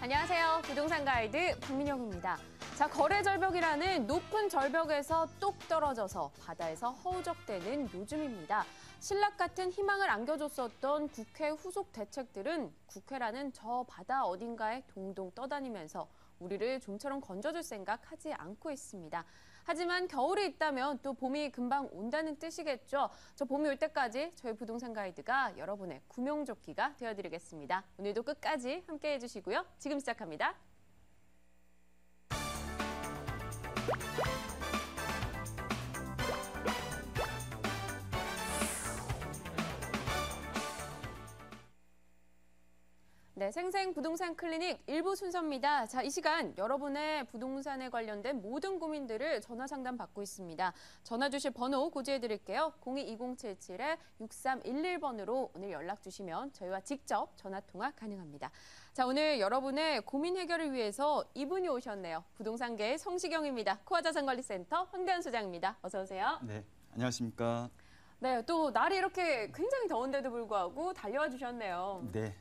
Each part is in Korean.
안녕하세요. 부동산 가이드 박민영입니다. 자, 거래 절벽이라는 높은 절벽에서 뚝 떨어져서 바다에서 허우적대는 요즘입니다. 신락 같은 희망을 안겨줬었던 국회 후속 대책들은 국회라는 저 바다 어딘가에 동동 떠다니면서 우리를 좀처럼 건져줄 생각 하지 않고 있습니다. 하지만 겨울이 있다면 또 봄이 금방 온다는 뜻이겠죠. 저 봄이 올 때까지 저희 부동산 가이드가 여러분의 구명조끼가 되어드리겠습니다. 오늘도 끝까지 함께해 주시고요. 지금 시작합니다. 네, 생생 부동산 클리닉 1부 순서입니다. 자, 이 시간 여러분의 부동산에 관련된 모든 고민들을 전화 상담 받고 있습니다. 전화 주실 번호 고지해 드릴게요. 02-2077-6311번으로 오늘 연락 주시면 저희와 직접 전화 통화 가능합니다. 자, 오늘 여러분의 고민 해결을 위해서 이분이 오셨네요. 부동산계의 성시경입니다. 코아자산관리센터 황대한 소장입니다. 어서 오세요. 네, 안녕하십니까. 네, 또 날이 이렇게 굉장히 더운데도 불구하고 달려와 주셨네요. 네,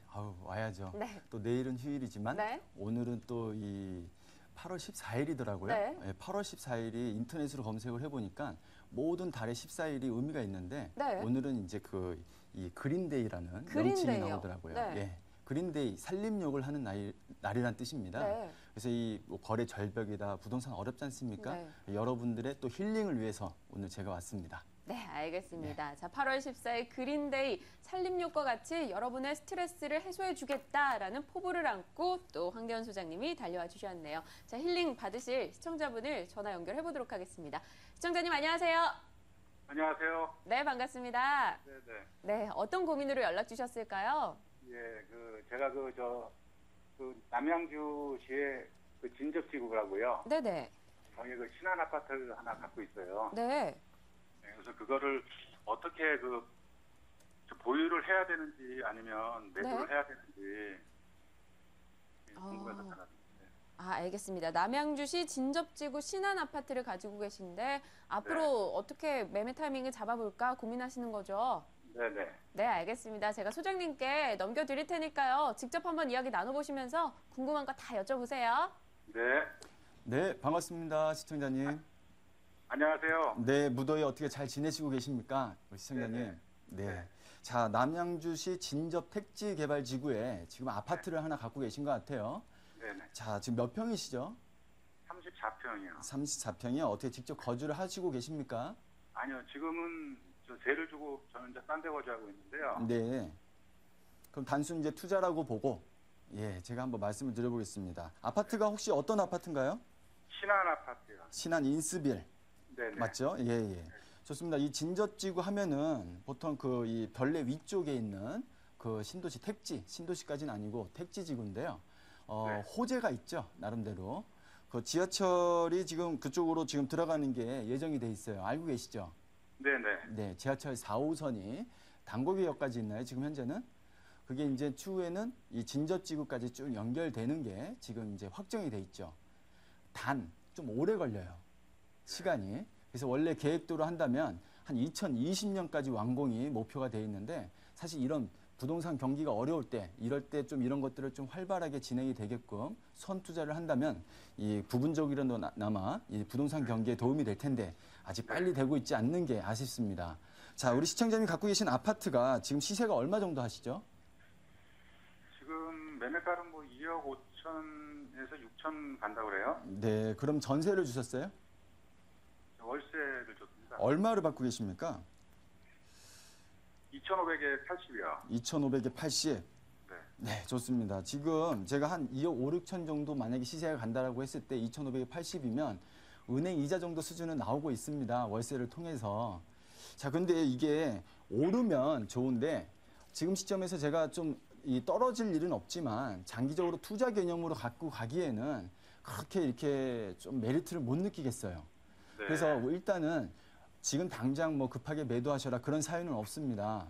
와야죠. 네. 또 내일은 휴일이지만 네. 오늘은 또 이 8월 14일이더라고요. 네. 8월 14일이 인터넷으로 검색을 해보니까 모든 달의 14일이 의미가 있는데 네. 오늘은 이제 이 그린데이라는 그린데이요. 명칭이 나오더라고요. 네. 예. 그린데이, 산림욕을 하는 날이란 뜻입니다. 네. 그래서 뭐 거래 절벽이다, 부동산 어렵지 않습니까? 네. 여러분들의 또 힐링을 위해서 오늘 제가 왔습니다. 네, 알겠습니다. 자, 8월 14일 그린데이, 산림욕과 같이 여러분의 스트레스를 해소해주겠다라는 포부를 안고 또 황대현 소장님이 달려와 주셨네요. 자, 힐링 받으실 시청자분을 전화 연결해보도록 하겠습니다. 시청자님 안녕하세요. 안녕하세요. 네, 반갑습니다. 네네. 네, 어떤 고민으로 연락 주셨을까요? 예, 제가 남양주시의 진접지구라고요. 네네. 거기 신안 아파트를 하나 갖고 있어요. 네. 네, 그래서 그거를 어떻게 보유를 해야 되는지 아니면 매도를 네. 해야 되는지 궁금해서 전화드렸는데. 알겠습니다. 남양주시 진접지구 신안 아파트를 가지고 계신데 앞으로 네. 어떻게 매매 타이밍을 잡아볼까 고민하시는 거죠? 네네. 네, 알겠습니다. 제가 소장님께 넘겨드릴 테니까요. 직접 한번 이야기 나눠보시면서 궁금한 거 다 여쭤보세요. 네. 네, 반갑습니다, 시청자님. 안녕하세요. 네, 무더위 어떻게 잘 지내시고 계십니까? 우리 시청자님. 네네. 네. 자, 남양주시 진접 택지개발지구에 지금 아파트를 하나 갖고 계신 것 같아요. 네네. 자, 지금 몇 평이시죠? 34평이요. 34평이요. 어떻게 직접 거주를 하시고 계십니까? 아니요, 지금은 세를 주고 저는 이제 딴 데 거주하고 있는데요. 네. 그럼 단순 이제 투자라고 보고, 예, 제가 한번 말씀을 드려보겠습니다. 아파트가 혹시 어떤 아파트인가요? 신안 아파트요. 신안 인스빌. 네네. 맞죠? 예, 예. 좋습니다. 이 진접지구 하면은 보통 이 별내 위쪽에 있는 그 신도시 택지, 신도시까지는 아니고 택지지구인데요. 네. 호재가 있죠, 나름대로. 그 지하철이 지금 그쪽으로 지금 들어가는 게 예정이 돼 있어요. 알고 계시죠? 네네. 네, 지하철 4호선이 당고개역까지 있나요, 지금 현재는? 그게 이제 추후에는 이 진접지구까지 쭉 연결되는 게 지금 이제 확정이 돼 있죠. 단, 좀 오래 걸려요. 시간이. 그래서 원래 계획대로 한다면 한 2020년까지 완공이 목표가 돼 있는데 사실 이런 부동산 경기가 어려울 때 이럴 때 좀 이런 것들을 좀 활발하게 진행이 되게끔 선투자를 한다면 이 부분적이라도나마 이 부동산 경기에 도움이 될 텐데 아직 빨리 되고 있지 않는 게 아쉽습니다. 자, 우리 시청자님이 갖고 계신 아파트가 지금 시세가 얼마 정도 하시죠? 지금 매매가는 2억 5천에서 6천 간다고 그래요. 네, 그럼 전세를 주셨어요? 월세를 줬습니다. 얼마를 받고 계십니까? 2,500에 80이요. 2,500에 80. 네. 네, 좋습니다. 지금 제가 한 2억 5, 6천 정도 만약에 시세가 간다라고 했을 때 2,500에 80이면 은행 이자 정도 수준은 나오고 있습니다. 월세를 통해서. 자, 근데 이게 오르면 좋은데 지금 시점에서 제가 좀 떨어질 일은 없지만 장기적으로 투자 개념으로 갖고 가기에는 그렇게 이렇게 좀 메리트를 못 느끼겠어요. 네. 그래서 일단은 지금 당장 급하게 매도하셔라 그런 사유는 없습니다.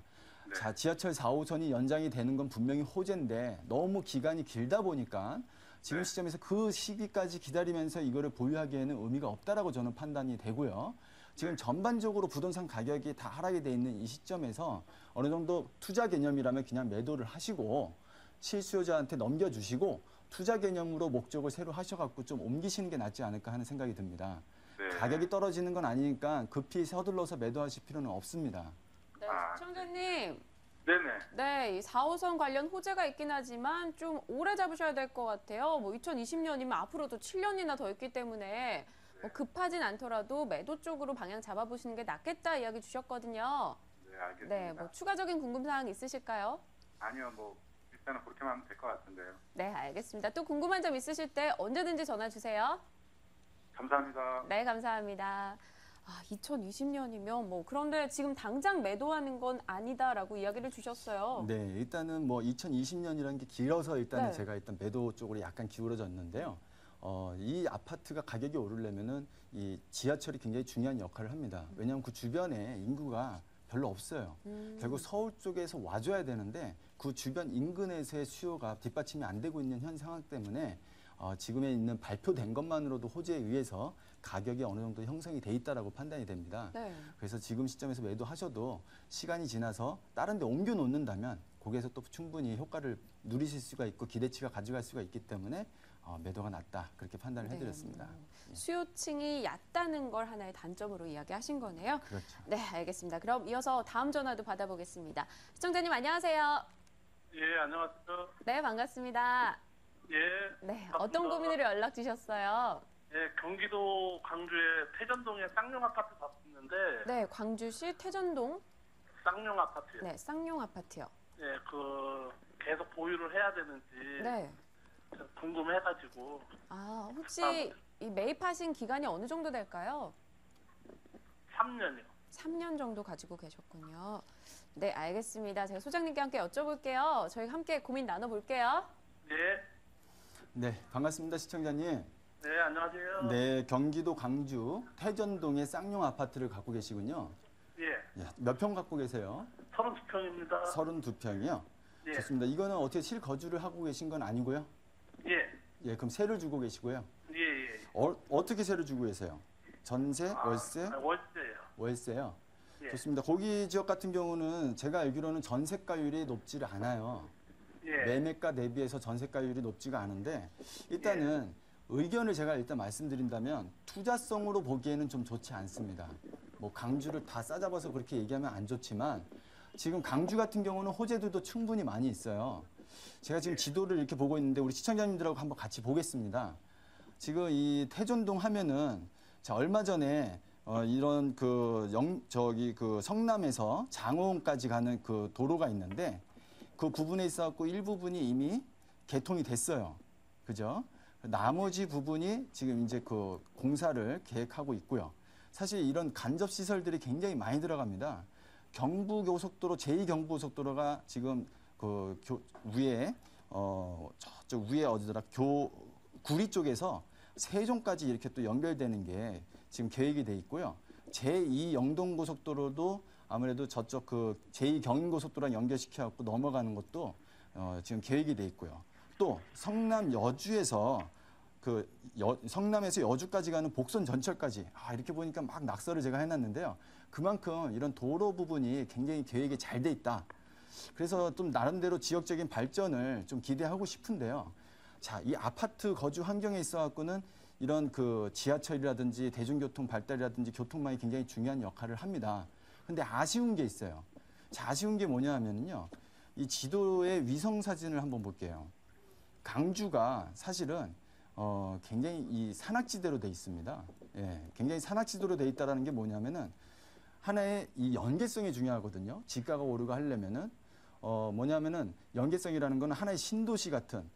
네. 자, 지하철 4호선이 연장이 되는 건 분명히 호재인데 너무 기간이 길다 보니까 지금 네. 시점에서 그 시기까지 기다리면서 이거를 보유하기에는 의미가 없다라고 저는 판단이 되고요. 지금 전반적으로 부동산 가격이 다 하락이 돼 있는 이 시점에서 어느 정도 투자 개념이라면 그냥 매도를 하시고 실수요자한테 넘겨주시고 투자 개념으로 목적을 새로 하셔갖고 좀 옮기시는 게 낫지 않을까 하는 생각이 듭니다. 네. 가격이 떨어지는 건 아니니까 급히 서둘러서 매도하실 필요는 없습니다. 네, 아. 시청자님. 네네. 네, 이 4호선 관련 호재가 있긴 하지만 좀 오래 잡으셔야 될 것 같아요. 뭐 2020년이면 앞으로도 7년이나 더 있기 때문에 뭐 급하진 않더라도 매도 쪽으로 방향 잡아보시는 게 낫겠다 이야기 주셨거든요. 네, 알겠습니다. 네, 뭐 추가적인 궁금사항 있으실까요? 아니요, 뭐 일단은 그렇게만 하면 될 것 같은데요. 네, 알겠습니다. 또 궁금한 점 있으실 때 언제든지 전화 주세요. 감사합니다. 네, 감사합니다. 2020년이면 뭐 그런데 지금 당장 매도하는 건 아니다라고 이야기를 주셨어요. 네, 일단은 뭐 2020년이라는 게 길어서 일단은 네. 제가 일단 매도 쪽으로 약간 기울어졌는데요. 이 아파트가 가격이 오르려면은 이 지하철이 굉장히 중요한 역할을 합니다. 왜냐하면 그 주변에 인구가 별로 없어요. 결국 서울 쪽에서 와줘야 되는데 그 주변 인근에서의 수요가 뒷받침이 안 되고 있는 현 상황 때문에 지금에 있는 발표된 것만으로도 호재에 의해서 가격이 어느 정도 형성이 돼 있다라고 판단이 됩니다. 네. 그래서 지금 시점에서 매도하셔도 시간이 지나서 다른 데 옮겨 놓는다면 거기에서 또 충분히 효과를 누리실 수가 있고 기대치가 가져갈 수가 있기 때문에 매도가 낫다 그렇게 판단을 네, 해드렸습니다. 수요층이 얕다는 걸 하나의 단점으로 이야기하신 거네요. 그렇죠. 네, 알겠습니다. 그럼 이어서 다음 전화도 받아보겠습니다. 시청자님 안녕하세요. 예, 안녕하세요. 네, 반갑습니다. 예. 네, 반갑습니다. 어떤 고민으로 연락 주셨어요? 예, 경기도 광주의 태전동에 쌍용 아파트 봤었는데, 네, 광주시 태전동 쌍용 아파트요. 네, 쌍용 아파트요. 예, 계속 보유를 해야 되는지 네. 궁금해가지고, 혹시 이 매입하신 기간이 어느 정도 될까요? 3년이요. 3년 정도 가지고 계셨군요. 네, 알겠습니다. 제가 소장님께 함께 여쭤볼게요. 저희 함께 고민 나눠볼게요. 예. 네, 반갑습니다, 시청자님. 네, 안녕하세요. 네, 경기도 광주 태전동의 쌍용 아파트를 갖고 계시군요. 예, 몇 평 갖고 계세요? 32평입니다. 32평이요. 예. 좋습니다. 이거는 어떻게 실거주를 하고 계신 건 아니고요? 예, 예, 그럼 세를 주고 계시고요. 예, 예. 어떻게 세를 주고 계세요? 전세, 월세? 월세요. 월세요. 예. 좋습니다. 거기 지역 같은 경우는 제가 알기로는 전세가율이 높지를 않아요. 예. 매매가 대비해서 전세가율이 높지가 않은데 일단은 의견을 제가 일단 말씀드린다면 투자성으로 보기에는 좀 좋지 않습니다. 뭐 강주를 다 싸잡아서 그렇게 얘기하면 안 좋지만 지금 강주 같은 경우는 호재들도 충분히 많이 있어요. 제가 지금 지도를 이렇게 보고 있는데 우리 시청자님들하고 한번 같이 보겠습니다. 지금 이 태전동 하면은 자 얼마 전에 이런 성남에서 장호까지 가는 그 도로가 있는데 그 부분에 있어갖고 일부분이 이미 개통이 됐어요. 그죠? 나머지 부분이 지금 이제 그 공사를 계획하고 있고요. 사실 이런 간접 시설들이 굉장히 많이 들어갑니다. 경부고속도로 제2경부고속도로가 지금 위에 저쪽 위에 어디더라 구리 쪽에서 세종까지 이렇게 또 연결되는 게 지금 계획이 돼 있고요. 제2영동고속도로도 아무래도 저쪽 제2경인고속도로랑 연결시켜 갖고 넘어가는 것도 지금 계획이 돼 있고요. 또 성남 여주에서 성남에서 여주까지 가는 복선 전철까지 이렇게 보니까 막 낙서를 제가 해놨는데요. 그만큼 이런 도로 부분이 굉장히 계획이 잘 돼 있다. 그래서 좀 나름대로 지역적인 발전을 좀 기대하고 싶은데요. 자, 이 아파트 거주 환경에 있어 갖고는 이런 지하철이라든지 대중교통 발달이라든지 교통망이 굉장히 중요한 역할을 합니다. 근데 아쉬운 게 있어요. 자, 아쉬운 게 뭐냐 하면요. 이 지도의 위성 사진을 한번 볼게요. 강주가 사실은 굉장히 이 산악지대로 돼 있습니다. 예, 굉장히 산악지대로 돼 있다라는 게 뭐냐면은 하나의 이 연계성이 중요하거든요. 지가가 오르고 하려면은 뭐냐면은 연계성이라는 거는 하나의 신도시 같은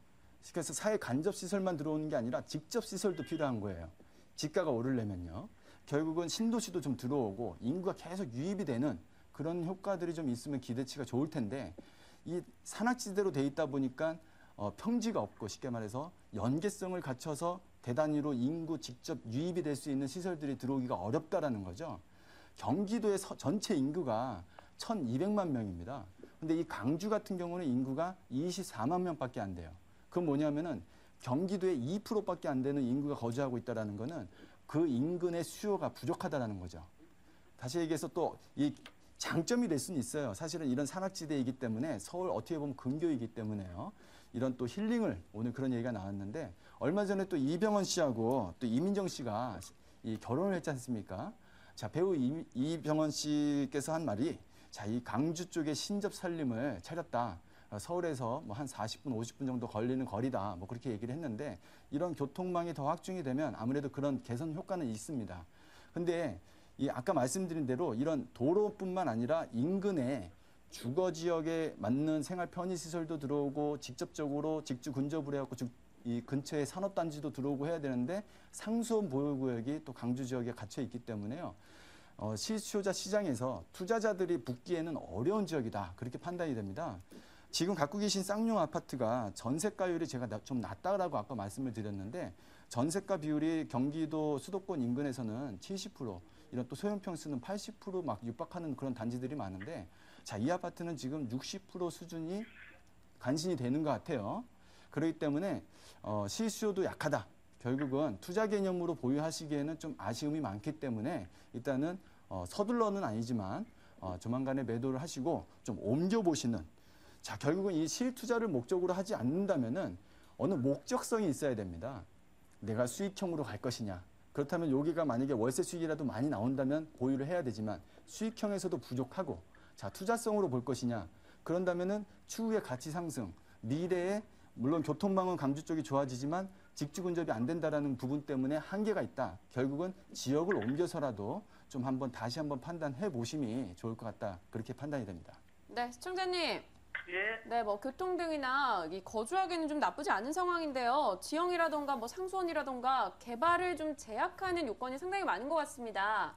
그래서 사회 간접 시설만 들어오는 게 아니라 직접 시설도 필요한 거예요. 지가가 오르려면요. 결국은 신도시도 좀 들어오고 인구가 계속 유입이 되는 그런 효과들이 좀 있으면 기대치가 좋을 텐데 이 산악지대로 돼 있다 보니까 평지가 없고 쉽게 말해서 연계성을 갖춰서 대단위로 인구 직접 유입이 될 수 있는 시설들이 들어오기가 어렵다라는 거죠. 경기도의 전체 인구가 1,200만 명입니다. 근데 이 강주 같은 경우는 인구가 24만 명밖에 안 돼요. 그건 뭐냐면은 경기도의 2%밖에 안 되는 인구가 거주하고 있다라는 거는 그 인근의 수요가 부족하다라는 거죠. 다시 얘기해서 또 이 장점이 될 수는 있어요. 사실은 이런 산악지대이기 때문에 서울 어떻게 보면 근교이기 때문에요. 이런 또 힐링을 오늘 그런 얘기가 나왔는데 얼마 전에 또 이병헌 씨하고 또 이민정 씨가 이 결혼을 했지 않습니까? 자, 배우 이병헌 씨께서 한 말이 자, 이 강주 쪽에 신접 살림을 차렸다. 서울에서 뭐 한 40분, 50분 정도 걸리는 거리다. 뭐 그렇게 얘기를 했는데 이런 교통망이 더 확충이 되면 아무래도 그런 개선 효과는 있습니다. 근데 이 아까 말씀드린 대로 이런 도로뿐만 아니라 인근에 주거 지역에 맞는 생활 편의 시설도 들어오고 직접적으로 직주 근접으로 해갖고 이 근처에 산업단지도 들어오고 해야 되는데 상수원 보유구역이 또 강주 지역에 갇혀 있기 때문에요. 실수요자 시장에서 투자자들이 붙기에는 어려운 지역이다. 그렇게 판단이 됩니다. 지금 갖고 계신 쌍용 아파트가 전세가율이 제가 좀 낮다라고 아까 말씀을 드렸는데 전세가 비율이 경기도 수도권 인근에서는 70%, 이런 또 소형평수는 80% 육박하는 그런 단지들이 많은데 자, 이 아파트는 지금 60% 수준이 간신히 되는 것 같아요. 그렇기 때문에 실수요도 약하다. 결국은 투자 개념으로 보유하시기에는 좀 아쉬움이 많기 때문에 일단은 서둘러는 아니지만 조만간에 매도를 하시고 좀 옮겨보시는, 자, 결국은 이 실투자를 목적으로 하지 않는다면은 어느 목적성이 있어야 됩니다. 내가 수익형으로 갈 것이냐. 그렇다면 여기가 만약에 월세 수익이라도 많이 나온다면 보유를 해야 되지만 수익형에서도 부족하고 자, 투자성으로 볼 것이냐. 그런다면은 추후의 가치 상승, 미래에 물론 교통망은 강주 쪽이 좋아지지만 직주 근접이 안 된다라는 부분 때문에 한계가 있다. 결국은 지역을 옮겨서라도 좀 다시 한번 판단해 보심이 좋을 것 같다. 그렇게 판단이 됩니다. 네, 시청자님. 예. 네, 뭐 교통 등이나 이 거주하기는 좀 나쁘지 않은 상황인데요. 지형이라던가 뭐 상수원이라던가 개발을 좀 제약하는 요건이 상당히 많은 것 같습니다.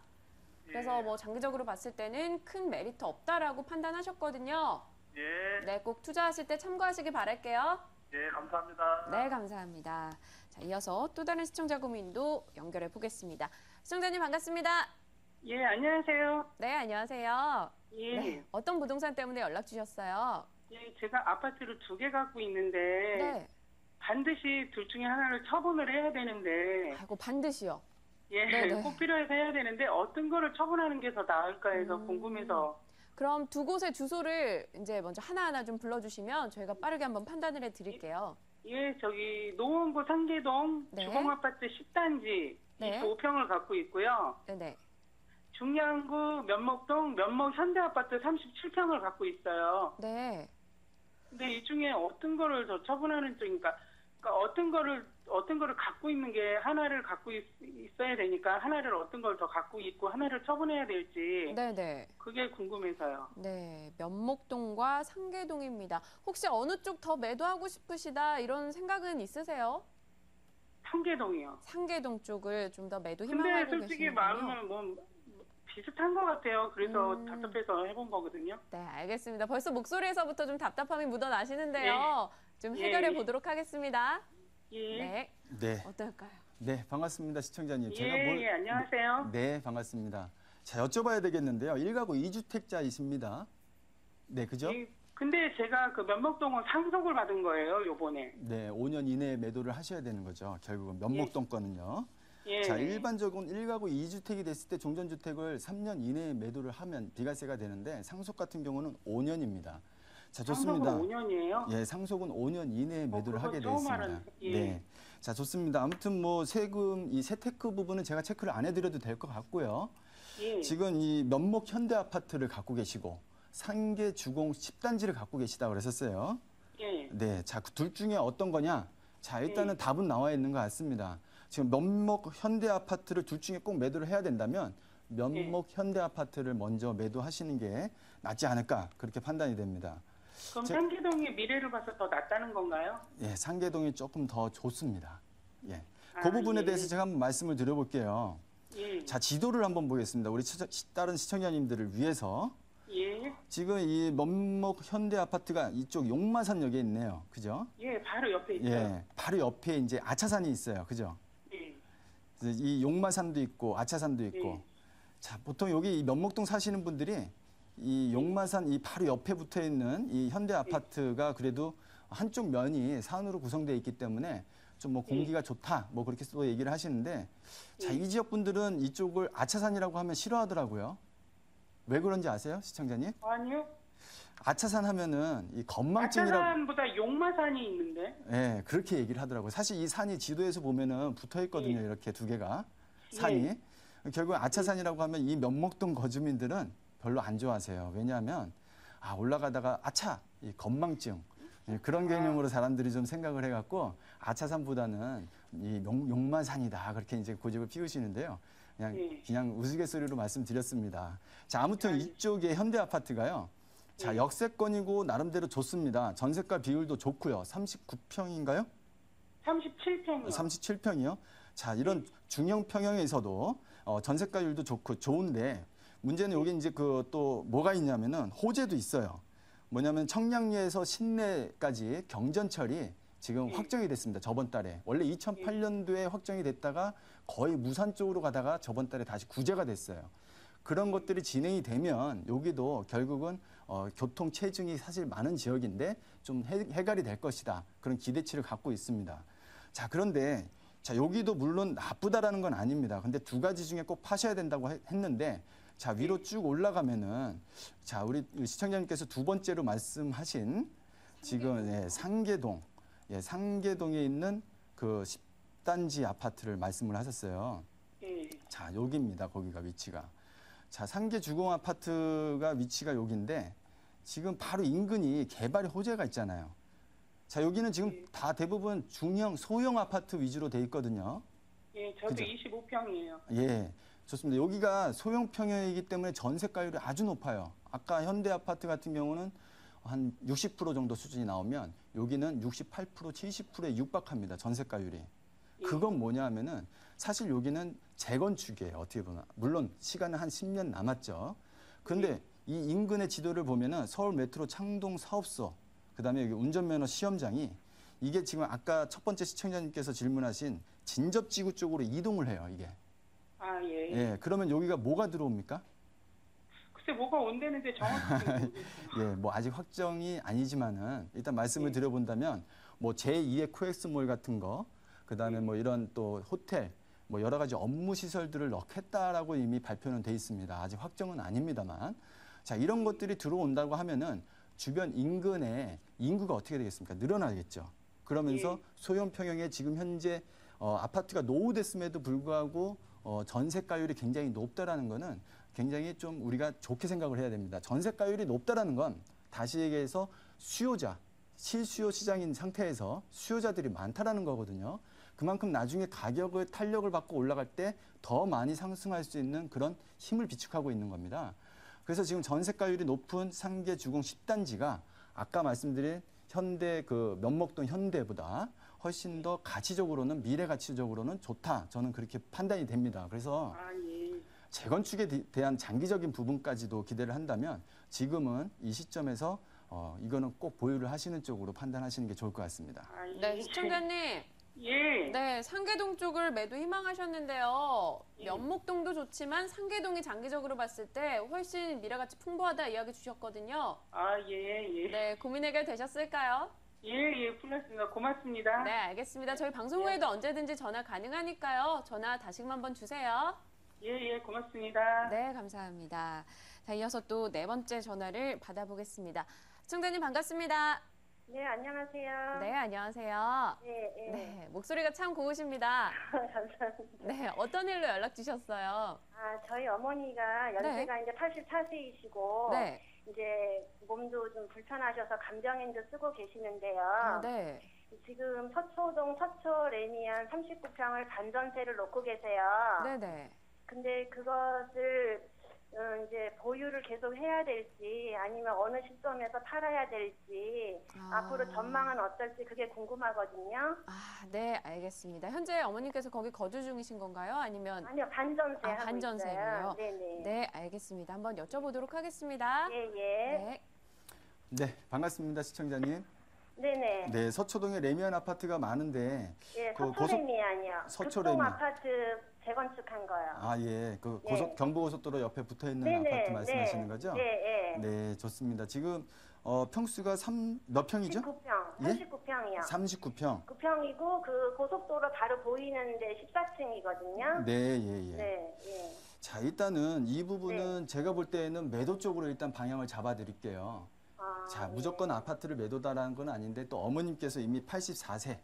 그래서 뭐 장기적으로 봤을 때는 큰 메리트 없다라고 판단하셨거든요. 예. 네, 꼭 투자하실 때 참고하시기 바랄게요. 예, 감사합니다. 네, 감사합니다. 자, 이어서 또 다른 시청자 고민도 연결해 보겠습니다. 시청자님 반갑습니다. 예, 안녕하세요. 네, 안녕하세요. 예. 네, 어떤 부동산 때문에 연락 주셨어요? 예, 제가 아파트를 2개 갖고 있는데 네. 반드시 둘 중에 하나를 처분을 해야 되는데 아이고, 반드시요. 예, 네네. 꼭 필요해서 해야 되는데 어떤 거를 처분하는 게 더 나을까 해서 궁금해서. 그럼 두 곳의 주소를 이제 먼저 하나하나 좀 불러주시면 저희가 빠르게 한번 판단을 해드릴게요. 예, 저기 노원구 상계동 네. 주공아파트 10단지 네. 25평을 갖고 있고요. 네네. 중량구 면목동 면목 현대아파트 37평을 갖고 있어요. 네. 근데 이 중에 어떤 거를 더 처분하는 쪽인가? 그러니까 어떤 거를 갖고 있는 게 하나를 갖고 있어야 되니까 하나를 어떤 걸 더 갖고 있고 하나를 처분해야 될지 네네. 그게 궁금해서요. 네. 면목동과 상계동입니다. 혹시 어느 쪽 더 매도하고 싶으시다 이런 생각은 있으세요? 상계동이요. 상계동 쪽을 좀 더 매도 근데 희망하고 솔직히 계시는군요. 마음은 뭐 비슷한 것 같아요. 그래서 음. 답답해서 해본 거거든요. 네, 알겠습니다. 벌써 목소리에서부터 좀 답답함이 묻어나시는데요. 좀 예. 해결해 보도록 하겠습니다. 예. 네. 네. 어떨까요? 네, 반갑습니다. 시청자님. 예, 안녕하세요. 네, 반갑습니다. 자, 여쭤봐야 되겠는데요. 1가구 2주택자이십니다. 네, 그죠? 예, 근데 제가 그 면목동은 상속을 받은 거예요, 요번에. 네, 5년 이내에 매도를 하셔야 되는 거죠. 결국은 면목동 거는요. 예. 자, 일반적으로 1가구 2주택이 됐을 때 종전주택을 3년 이내에 매도를 하면 비과세가 되는데 상속 같은 경우는 5년입니다. 자, 좋습니다. 상속은 5년이에요? 예, 상속은 5년 이내에 매도를 그거 하게 처음 되었습니다. 알았네. 예. 네. 자, 좋습니다. 아무튼 뭐 세금, 이 세테크 부분은 제가 체크를 안 해드려도 될 것 같고요. 예. 지금 이 면목 현대 아파트를 갖고 계시고 상계 주공 10단지를 갖고 계시다 그랬었어요. 예. 네. 자, 그 둘 중에 어떤 거냐? 자, 일단은 예. 답은 나와 있는 것 같습니다. 지금 면목 현대 아파트를 둘 중에 꼭 매도를 해야 된다면 면목 현대 아파트를 먼저 매도하시는 게 낫지 않을까 그렇게 판단이 됩니다. 그럼 상계동이 미래를 봐서 더 낫다는 건가요? 예, 상계동이 조금 더 좋습니다. 예. 그 아, 부분에 예. 대해서 제가 한번 말씀을 드려볼게요. 예. 자, 지도를 한번 보겠습니다. 우리 다른 시청자님들을 위해서. 예. 지금 이 면목 현대 아파트가 이쪽 용마산역에 있네요. 그죠? 예, 바로 옆에 있어요. 예. 바로 옆에 이제 아차산이 있어요. 그죠? 예. 그래서 이 용마산도 있고 아차산도 있고. 예. 자, 보통 여기 이 면목동 사시는 분들이 이 용마산 이 바로 옆에 붙어 있는 이 현대 아파트가 그래도 한쪽 면이 산으로 구성되어 있기 때문에 좀 뭐 공기가 좋다 뭐 그렇게 또 얘기를 하시는데 자, 이 지역 분들은 이쪽을 아차산이라고 하면 싫어하더라고요. 왜 그런지 아세요, 시청자님? 아니요. 아차산 하면은 이 건망증이라고 아차산보다 용마산이 있는데. 예, 그렇게 얘기를 하더라고요. 사실 이 산이 지도에서 보면은 붙어 있거든요. 예. 이렇게 두 개가 산이. 예. 결국 아차산이라고 하면 이 면목동 거주민들은 별로 안 좋아하세요. 왜냐하면 올라가다가 아차 이 건망증 그런 개념으로 사람들이 좀 생각을 해갖고 아차산보다는 이 용마산이다 그렇게 이제 고집을 피우시는데요. 그냥 우스갯소리로 말씀드렸습니다. 자, 아무튼 이쪽에 현대 아파트가요. 자, 역세권이고 나름대로 좋습니다. 전세가 비율도 좋고요. 39평인가요? 37평이요. 37평이요. 자, 이런 중형 평형에서도 전세가율도 좋고 좋은데 문제는 여기 이제 그 또 뭐가 있냐면은 호재도 있어요. 뭐냐면 청량리에서 신내까지 경전철이 지금 확정이 됐습니다. 저번 달에. 원래 2008년도에 확정이 됐다가 거의 무산 쪽으로 가다가 저번 달에 다시 구제가 됐어요. 그런 것들이 진행이 되면 여기도 결국은 교통 체증이 사실 많은 지역인데 좀 해결이 될 것이다. 그런 기대치를 갖고 있습니다. 자, 그런데 자, 여기도 물론 나쁘다라는 건 아닙니다. 근데 두 가지 중에 꼭 파셔야 된다고 했는데 자, 위로 쭉 올라가면은 자, 우리 시청자님께서 두 번째로 말씀하신 지금 상계동, 상계동에 있는 그 10단지 아파트를 말씀을 하셨어요. 자, 여기입니다. 거기가 위치가. 자, 상계주공 아파트가 위치가 여기인데 지금 바로 인근이 개발의 호재가 있잖아요. 자, 여기는 지금 다 대부분 중형, 소형 아파트 위주로 돼 있거든요. 예, 저도 그죠? 25평이에요. 예, 좋습니다. 여기가 소형 평형이기 때문에 전세가율이 아주 높아요. 아까 현대 아파트 같은 경우는 한 60% 정도 수준이 나오면 여기는 68%, 70%에 육박합니다. 전세가율이. 그건 뭐냐 하면은 사실 여기는 재건축이에요. 어떻게 보면. 물론 시간은 한 10년 남았죠. 그런데 이 인근의 지도를 보면은 서울 메트로 창동 사업소, 그다음에 여기 운전면허 시험장이 이게 지금 아까 첫 번째 시청자님께서 질문하신 진접지구 쪽으로 이동을 해요, 이게. 아, 예. 예, 그러면 여기가 뭐가 들어옵니까? 글쎄 뭐가 온다는데 정확히 모르겠어요. 예, 뭐 아직 확정이 아니지만은 일단 말씀을 드려본다면 뭐 제2의 코엑스몰 같은 거, 그다음에 뭐 이런 또 호텔, 뭐 여러 가지 업무 시설들을 넣겠다라고 이미 발표는 돼 있습니다. 아직 확정은 아닙니다만. 자, 이런 것들이 들어온다고 하면은 주변 인근에 인구가 어떻게 되겠습니까? 늘어나겠죠. 그러면서 소형 평형에 지금 현재 아파트가 노후됐음에도 불구하고 전세가율이 굉장히 높다라는 거는 굉장히 좀 우리가 좋게 생각을 해야 됩니다. 전세가율이 높다라는 건 다시 얘기해서 수요자, 실수요 시장인 상태에서 수요자들이 많다라는 거거든요. 그만큼 나중에 가격을 탄력을 받고 올라갈 때 더 많이 상승할 수 있는 그런 힘을 비축하고 있는 겁니다. 그래서 지금 전세가율이 높은 상계주공 10단지가 아까 말씀드린 현대 그 면목동 현대보다 훨씬 더 가치적으로는 미래 가치적으로는 좋다. 저는 그렇게 판단이 됩니다. 그래서 재건축에 대한 장기적인 부분까지도 기대를 한다면 지금은 이 시점에서 이거는 꼭 보유를 하시는 쪽으로 판단하시는 게 좋을 것 같습니다. 네, 시청자님. 예. 네, 상계동 쪽을 매도 희망하셨는데요. 면목동도 좋지만 상계동이 장기적으로 봤을 때 훨씬 미래가치 풍부하다 이야기 주셨거든요. 아, 예. 네, 고민 해결 되셨을까요? 예, 풀렸습니다. 고맙습니다. 네, 알겠습니다. 저희 방송 후에도 언제든지 전화 가능하니까요. 전화 다시금 한번 주세요. 예, 고맙습니다. 네, 감사합니다. 자, 이어서 또 네 번째 전화를 받아보겠습니다. 시청자님 반갑습니다. 네, 안녕하세요. 네, 안녕하세요. 네, 목소리가 참 고우십니다. 감사합니다. 네, 어떤 일로 연락 주셨어요? 저희 어머니가 연세가 이제 84세이시고, 네. 이제 몸도 좀 불편하셔서 감정인도 쓰고 계시는데요. 네. 지금 서초동 서초 레미안 39평을 반전세를 놓고 계세요. 네네. 근데 그것을 이제 보유를 계속 해야 될지 아니면 어느 시점에서 팔아야 될지 앞으로 전망은 어떨지 그게 궁금하거든요. 네, 알겠습니다. 현재 어머님께서 거기 거주 중이신 건가요? 아니면? 아니요, 반전세 하고 반전세로요? 있어요. 네네. 네, 알겠습니다. 한번 여쭤보도록 하겠습니다. 예. 네, 반갑습니다, 시청자님. 네네. 네, 서초동에 레미안 아파트가 많은데 예, 그 서초레미안이요. 서초 극동 레미안. 아파트 재건축한 거요. 그 네. 경부고속도로 옆에 붙어 있는 네네, 아파트 말씀하시는 거죠? 네. 네, 좋습니다. 지금 평수가 몇 평이죠? 19평, 예? 39평이요. 39평. 9평이고 그 고속도로 바로 보이는데 14층이거든요. 네, 예. 네. 자, 일단은 이 부분은 제가 볼 때는 매도 쪽으로 일단 방향을 잡아 드릴게요. 자, 무조건 아파트를 매도다라는 건 아닌데 또 어머님께서 이미 84세.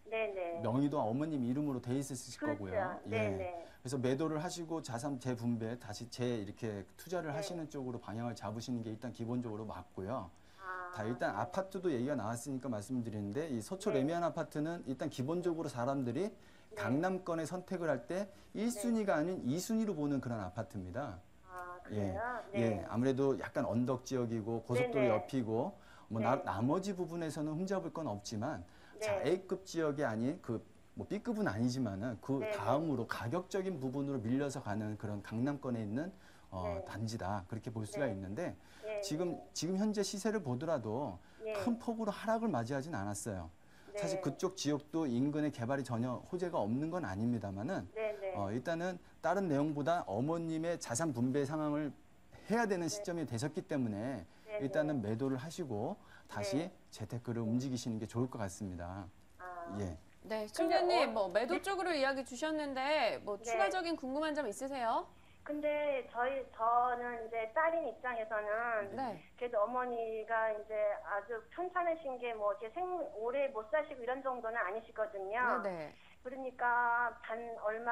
네네. 명의도 어머님 이름으로 돼 있으실 그렇죠. 거고요. 네네. 그래서 매도를 하시고 자산 재분배 다시 이렇게 투자를 네. 하시는 쪽으로 방향을 잡으시는 게 일단 기본적으로 맞고요. 아, 다 일단 아파트도 얘기가 나왔으니까 말씀드리는데 이 서초 네. 레미안 아파트는 일단 기본적으로 사람들이 강남권에 선택을 할 때 1순위가 아닌 2순위로 보는 그런 아파트입니다. 아, 예, 그래요? 네. 예, 아무래도 약간 언덕 지역이고 고속도로 네네. 옆이고 뭐 네. 나머지 부분에서는 흠잡을 건 없지만 네. 자, A급 지역이 아닌 뭐 B급은 아니지만은 그 네네. 다음으로 가격적인 부분으로 밀려서 가는 그런 강남권에 있는 네. 단지다 그렇게 볼 수가 네. 있는데 네. 지금 현재 시세를 보더라도 네. 큰 폭으로 하락을 맞이하진 않았어요. 네. 사실 그쪽 지역도 인근의 개발이 전혀 호재가 없는 건 아닙니다만은 네네. 일단은 다른 내용보다 어머님의 자산 분배 상황을 해야 되는 시점이 되셨기 때문에 네네. 일단은 매도를 하시고 다시 네. 재테크를 움직이시는 게 좋을 것 같습니다. 아, 예. 네, 시청자님 뭐 매도 네. 쪽으로 이야기 주셨는데 뭐 네. 추가적인 궁금한 점 있으세요? 근데 저는 이제 딸인 입장에서는 네. 그래도 어머니가 이제 아주 편찮으신 게 뭐 이렇게 오래 못 사시고 이런 정도는 아니시거든요. 네. 그러니까 얼마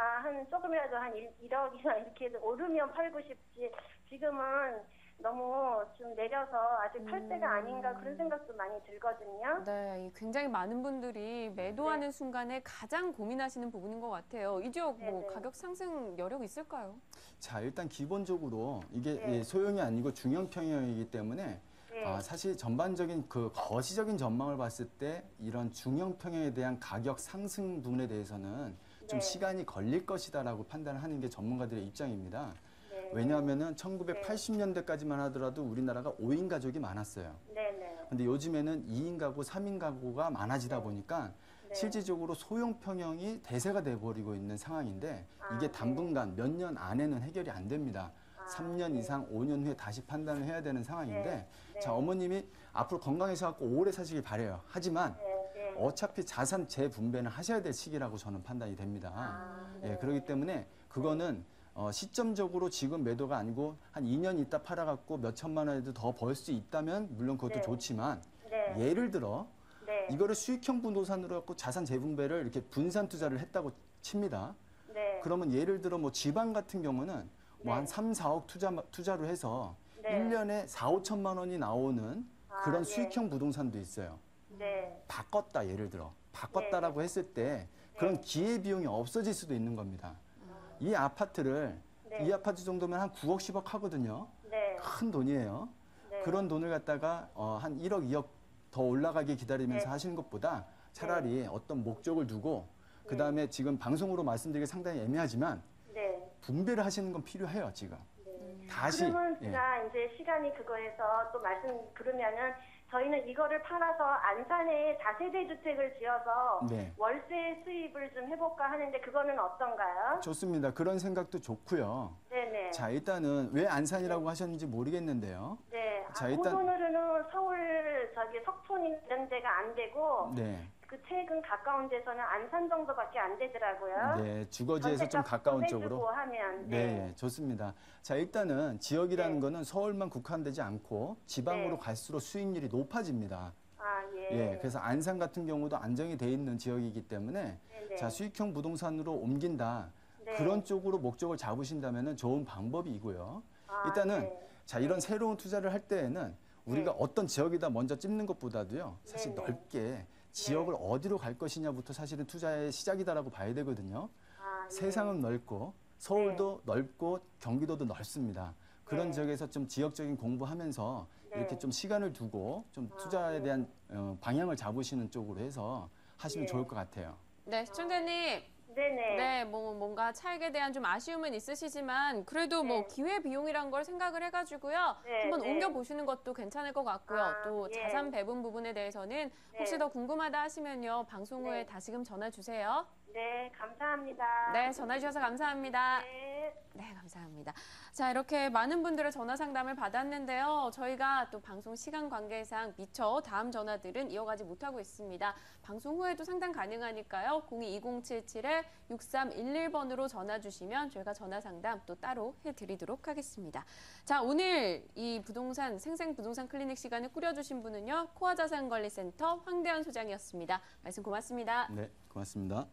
조금이라도 한 1억이나 이렇게 해서 오르면 팔고 싶지. 지금은 너무 좀 내려서 아직 팔 때가 아닌가 그런 생각도 많이 들거든요. 네, 굉장히 많은 분들이 매도하는 순간에 가장 고민하시는 부분인 것 같아요. 이 지역 뭐 네네. 가격 상승 여력 있을까요? 자, 일단 기본적으로 이게 네. 소형이 아니고 중형 평형이기 때문에 네. 사실 전반적인 그 거시적인 전망을 봤을 때 이런 중형 평형에 대한 가격 상승 부분에 대해서는 좀 네. 시간이 걸릴 것이다라고 판단을 하는 게 전문가들의 입장입니다. 네. 왜냐하면은 1980년대까지만 하더라도 우리나라가 5인 가족이 많았어요. 네네. 근데 요즘에는 2인 가구, 3인 가구가 많아지다 보니까 네. 실질적으로 소형 평형이 대세가 돼버리고 있는 상황인데 이게 네. 당분간 몇 년 안에는 해결이 안 됩니다. 3년 네. 이상, 5년 후에 다시 판단을 해야 되는 상황인데 네. 자, 어머님이 앞으로 건강해서 오래 사시길 바래요. 하지만 네. 네. 어차피 자산 재분배는 하셔야 될 시기라고 저는 판단이 됩니다. 예, 그렇기 때문에 그거는 시점적으로 지금 매도가 아니고 한 2년 있다 팔아갖고 몇 천만 원에도 더 벌 수 있다면 물론 그것도 네. 좋지만 네. 예를 들어 네. 이거를 수익형 부동산으로 갖고 자산 재분배를 이렇게 분산 투자를 했다고 칩니다. 네. 그러면 예를 들어 뭐 지방 같은 경우는 뭐 한 네. 3, 4억 투자로 해서 네. 1년에 4, 5천만 원이 나오는 그런 네. 수익형 부동산도 있어요. 네. 바꿨다 예를 들어 바꿨다라고 했을 때 그런 기회 비용이 없어질 수도 있는 겁니다. 이 아파트를 네. 이 아파트 정도면 한 9억 10억 하거든요. 네. 큰 돈이에요. 네. 그런 돈을 갖다가 한 1억 2억 더 올라가게 기다리면서 네. 하시는 것보다 차라리 어떤 목적을 두고 네. 그다음에 지금 방송으로 말씀드리기 상당히 애매하지만 네. 분배를 하시는 건 필요해요 지금. 다시 그러면 예. 제가 이제 시간이 그거에서 또 말씀 들으면은 저희는 이거를 팔아서 안산에 다세대 주택을 지어서 네. 월세 수입을 좀 해볼까 하는데 그거는 어떤가요? 좋습니다. 그런 생각도 좋고요. 네네. 자 일단은 왜 안산이라고 하셨는지 모르겠는데요. 네. 자, 그 일단- 돈으로는 서울 석촌 이런 데가 안 되고 네, 그 최근 가까운 데서는 안산 정도밖에 안 되더라고요. 네 주거지에서 좀 전세값도 가까운 빼주고 쪽으로. 하면 네, 좋습니다. 자, 일단은 지역이라는 네. 거는 서울만 국한되지 않고 지방으로 네. 갈수록 수익률이 높아집니다. 아 예. 예, 그래서 안산 같은 경우도 안정이 돼 있는 지역이기 때문에 네네. 자, 수익형 부동산으로 옮긴다. 네. 그런 쪽으로 목적을 잡으신다면 좋은 방법이고요. 아, 일단은 네. 자, 이런 새로운 투자를 할 때에는 우리가 네. 어떤 지역에다 먼저 찝는 것보다도요. 사실 네네. 넓게 지역을 어디로 갈 것이냐부터 사실은 투자의 시작이다라고 봐야 되거든요. 아, 예. 세상은 넓고 서울도 넓고 경기도도 넓습니다. 그런 네. 지역에서 좀 지역적인 공부하면서 네. 이렇게 좀 시간을 두고 좀 투자에 네. 대한 방향을 잡으시는 쪽으로 해서 하시면 예. 좋을 것 같아요. 네, 시청자님. 네네. 네, 뭐 뭔가 차익에 대한 좀 아쉬움은 있으시지만 그래도 뭐 네. 기회 비용이란 걸 생각을 해가지고요. 네, 한번 네. 옮겨 보시는 것도 괜찮을 것 같고요. 아, 또 예. 자산 배분 부분에 대해서는 혹시 네. 더 궁금하다 하시면요. 방송 후에 네. 다시금 전화 주세요. 네, 감사합니다. 네, 전화 주셔서 감사합니다. 네. 네, 감사합니다. 자, 이렇게 많은 분들의 전화 상담을 받았는데요. 저희가 또 방송 시간 관계상 미처 다음 전화들은 이어가지 못하고 있습니다. 방송 후에도 상담 가능하니까요. 022077-6311번으로 전화 주시면 저희가 전화 상담 또 따로 해드리도록 하겠습니다. 자, 오늘 이 생생부동산 클리닉 시간을 꾸려주신 분은요. 코아자산관리센터 황대현 소장이었습니다. 말씀 고맙습니다. 네, 고맙습니다.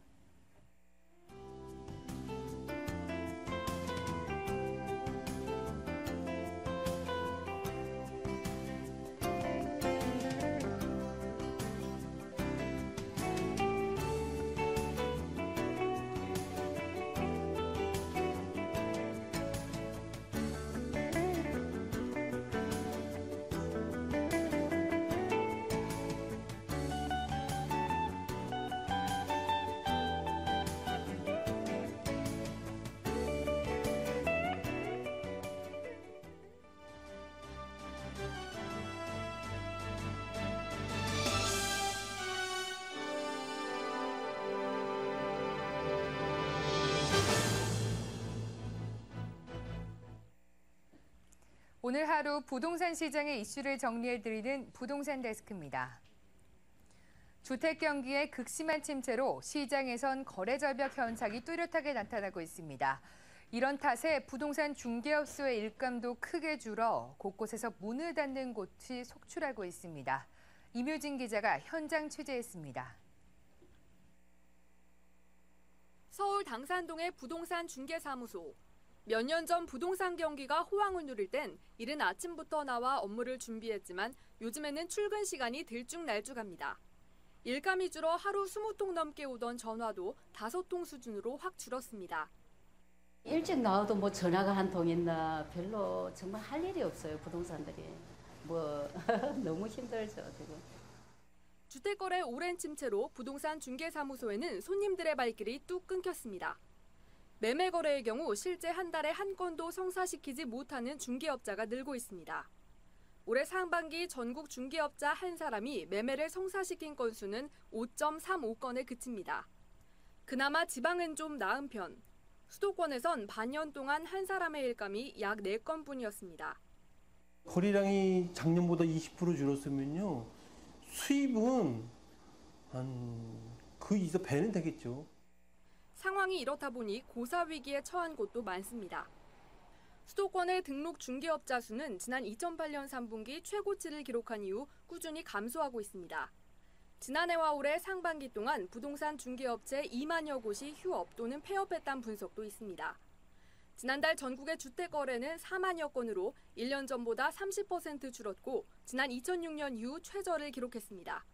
오늘 하루 부동산 시장의 이슈를 정리해드리는 부동산 데스크입니다. 주택 경기의 극심한 침체로 시장에선 거래 절벽 현상이 뚜렷하게 나타나고 있습니다. 이런 탓에 부동산 중개업소의 일감도 크게 줄어 곳곳에서 문을 닫는 곳이 속출하고 있습니다. 임효진 기자가 현장 취재했습니다. 서울 당산동의 부동산 중개사무소. 몇 년 전 부동산 경기가 호황을 누릴 땐 이른 아침부터 나와 업무를 준비했지만 요즘에는 출근 시간이 들쭉날쭉합니다. 일감이 줄어 하루 20통 넘게 오던 전화도 5통 수준으로 확 줄었습니다. 일찍 나와도 뭐 전화가 한 통 있나 별로 정말 할 일이 없어요. 부동산들이. 뭐 너무 힘들죠 지금. 주택거래 오랜 침체로 부동산 중개사무소에는 손님들의 발길이 뚝 끊겼습니다. 매매 거래의 경우 실제 한 달에 한 건도 성사시키지 못하는 중개업자가 늘고 있습니다. 올해 상반기 전국 중개업자 한 사람이 매매를 성사시킨 건수는 5.35건에 그칩니다. 그나마 지방은 좀 나은 편. 수도권에선 반년 동안 한 사람의 일감이 약 4건뿐이었습니다. 거래량이 작년보다 20% 줄었으면요. 수입은 그 이상 배는 되겠죠. 상황이 이렇다 보니 고사 위기에 처한 곳도 많습니다. 수도권의 등록 중개업자 수는 지난 2008년 3분기 최고치를 기록한 이후 꾸준히 감소하고 있습니다. 지난해와 올해 상반기 동안 부동산 중개업체 2만여 곳이 휴업 또는 폐업했다는 분석도 있습니다. 지난달 전국의 주택 거래는 4만여 건으로 1년 전보다 30% 줄었고 지난 2006년 이후 최저를 기록했습니다.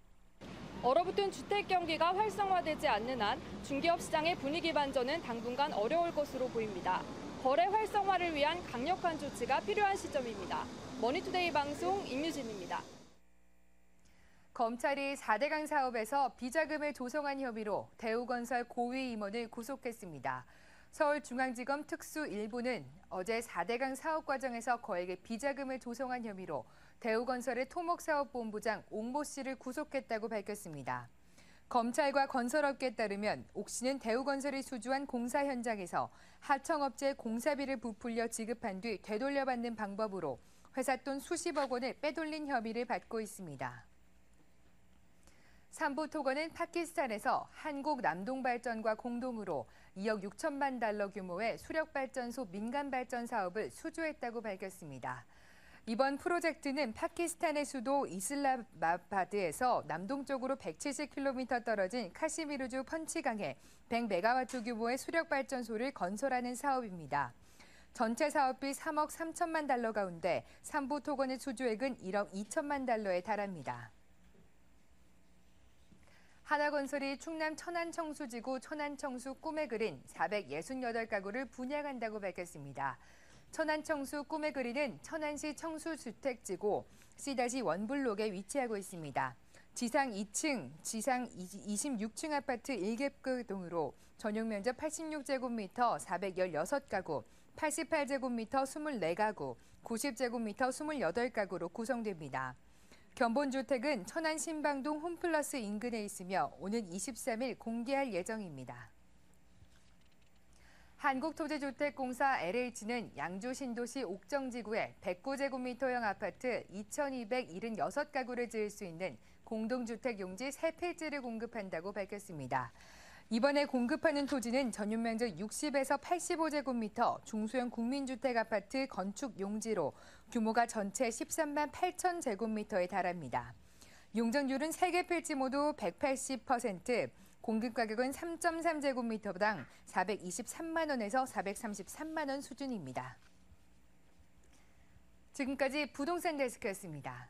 얼어붙은 주택 경기가 활성화되지 않는 한 중개업 시장의 분위기 반전은 당분간 어려울 것으로 보입니다. 거래 활성화를 위한 강력한 조치가 필요한 시점입니다. 머니투데이 방송 임유진입니다. 검찰이 4대강 사업에서 비자금을 조성한 혐의로 대우건설 고위 임원을 구속했습니다. 서울중앙지검 특수 1부는 어제 4대강 사업 과정에서 거액의 비자금을 조성한 혐의로 대우건설의 토목사업본부장 옥모 씨를 구속했다고 밝혔습니다. 검찰과 건설업계에 따르면 옥 씨는 대우건설이 수주한 공사 현장에서 하청업체에 공사비를 부풀려 지급한 뒤 되돌려받는 방법으로 회사 돈 수십억 원을 빼돌린 혐의를 받고 있습니다. 삼부토건은 파키스탄에서 한국 남동발전과 공동으로 2억 6천만 달러 규모의 수력발전소 민간발전 사업을 수주했다고 밝혔습니다. 이번 프로젝트는 파키스탄의 수도 이슬라마바드에서 남동쪽으로 170km 떨어진 카시미르주 펀치강에 100메가와트 규모의 수력발전소를 건설하는 사업입니다. 전체 사업비 3억 3천만 달러 가운데 삼부토건의 수주액은 1억 2천만 달러에 달합니다. 하나건설이 충남 천안청수지구 천안청수 꿈에 그린 468가구를 분양한다고 밝혔습니다. 천안청수 꿈에 그리는 천안시 청수주택지구 C-1블록에 위치하고 있습니다. 지상 2층, 지상 26층 아파트 1개 동으로 전용 면적 86제곱미터 416가구, 88제곱미터 24가구, 90제곱미터 28가구로 구성됩니다. 견본주택은 천안 신방동 홈플러스 인근에 있으며 오는 23일 공개할 예정입니다. 한국토지주택공사 LH는 양주 신도시 옥정지구에 109제곱미터형 아파트 2,276가구를 지을 수 있는 공동주택 용지 3필지를 공급한다고 밝혔습니다. 이번에 공급하는 토지는 전용면적 60에서 85제곱미터 중소형 국민주택 아파트 건축 용지로 규모가 전체 13만 8천 제곱미터에 달합니다. 용적률은 3개 필지 모두 180%, 공급 가격은 3.3제곱미터당 423만 원에서 433만 원 수준입니다. 지금까지 부동산 데스크였습니다.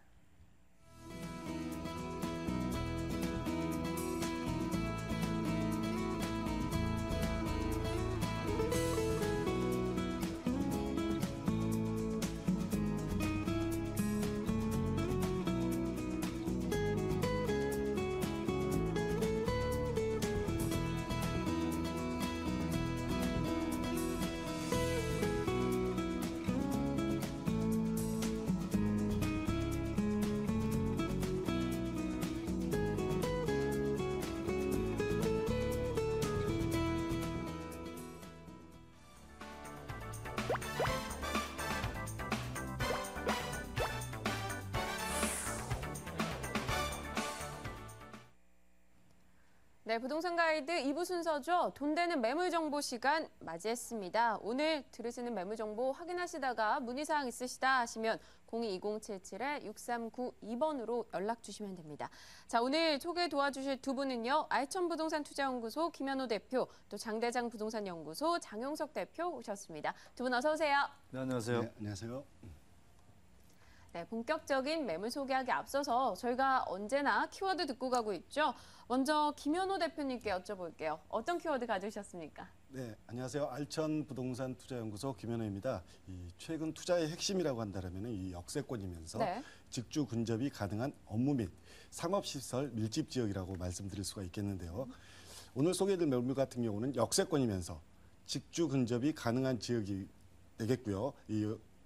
네, 부동산 가이드 2부 순서죠. 돈 되는 매물 정보 시간 맞이했습니다. 오늘 들으시는 매물 정보 확인하시다가 문의사항 있으시다 하시면 022077-6392번으로 연락 주시면 됩니다. 자, 오늘 소개 도와주실 두 분은요. 알천부동산 투자연구소 김현호 대표, 또 장대장 부동산 연구소 장용석 대표 오셨습니다. 두 분 어서 오세요. 네, 안녕하세요. 네, 안녕하세요. 네, 본격적인 매물 소개하기 앞서서 저희가 언제나 키워드 듣고 가고 있죠. 먼저 김현호 대표님께 여쭤볼게요. 어떤 키워드 가져오셨습니까? 네, 안녕하세요. 알천 부동산 투자연구소 김현호입니다. 최근 투자의 핵심이라고 한다면 이 역세권이면서 네. 직주 근접이 가능한 업무 및 상업시설 밀집 지역이라고 말씀드릴 수가 있겠는데요. 오늘 소개해드릴 매물 같은 경우는 역세권이면서 직주 근접이 가능한 지역이 되겠고요.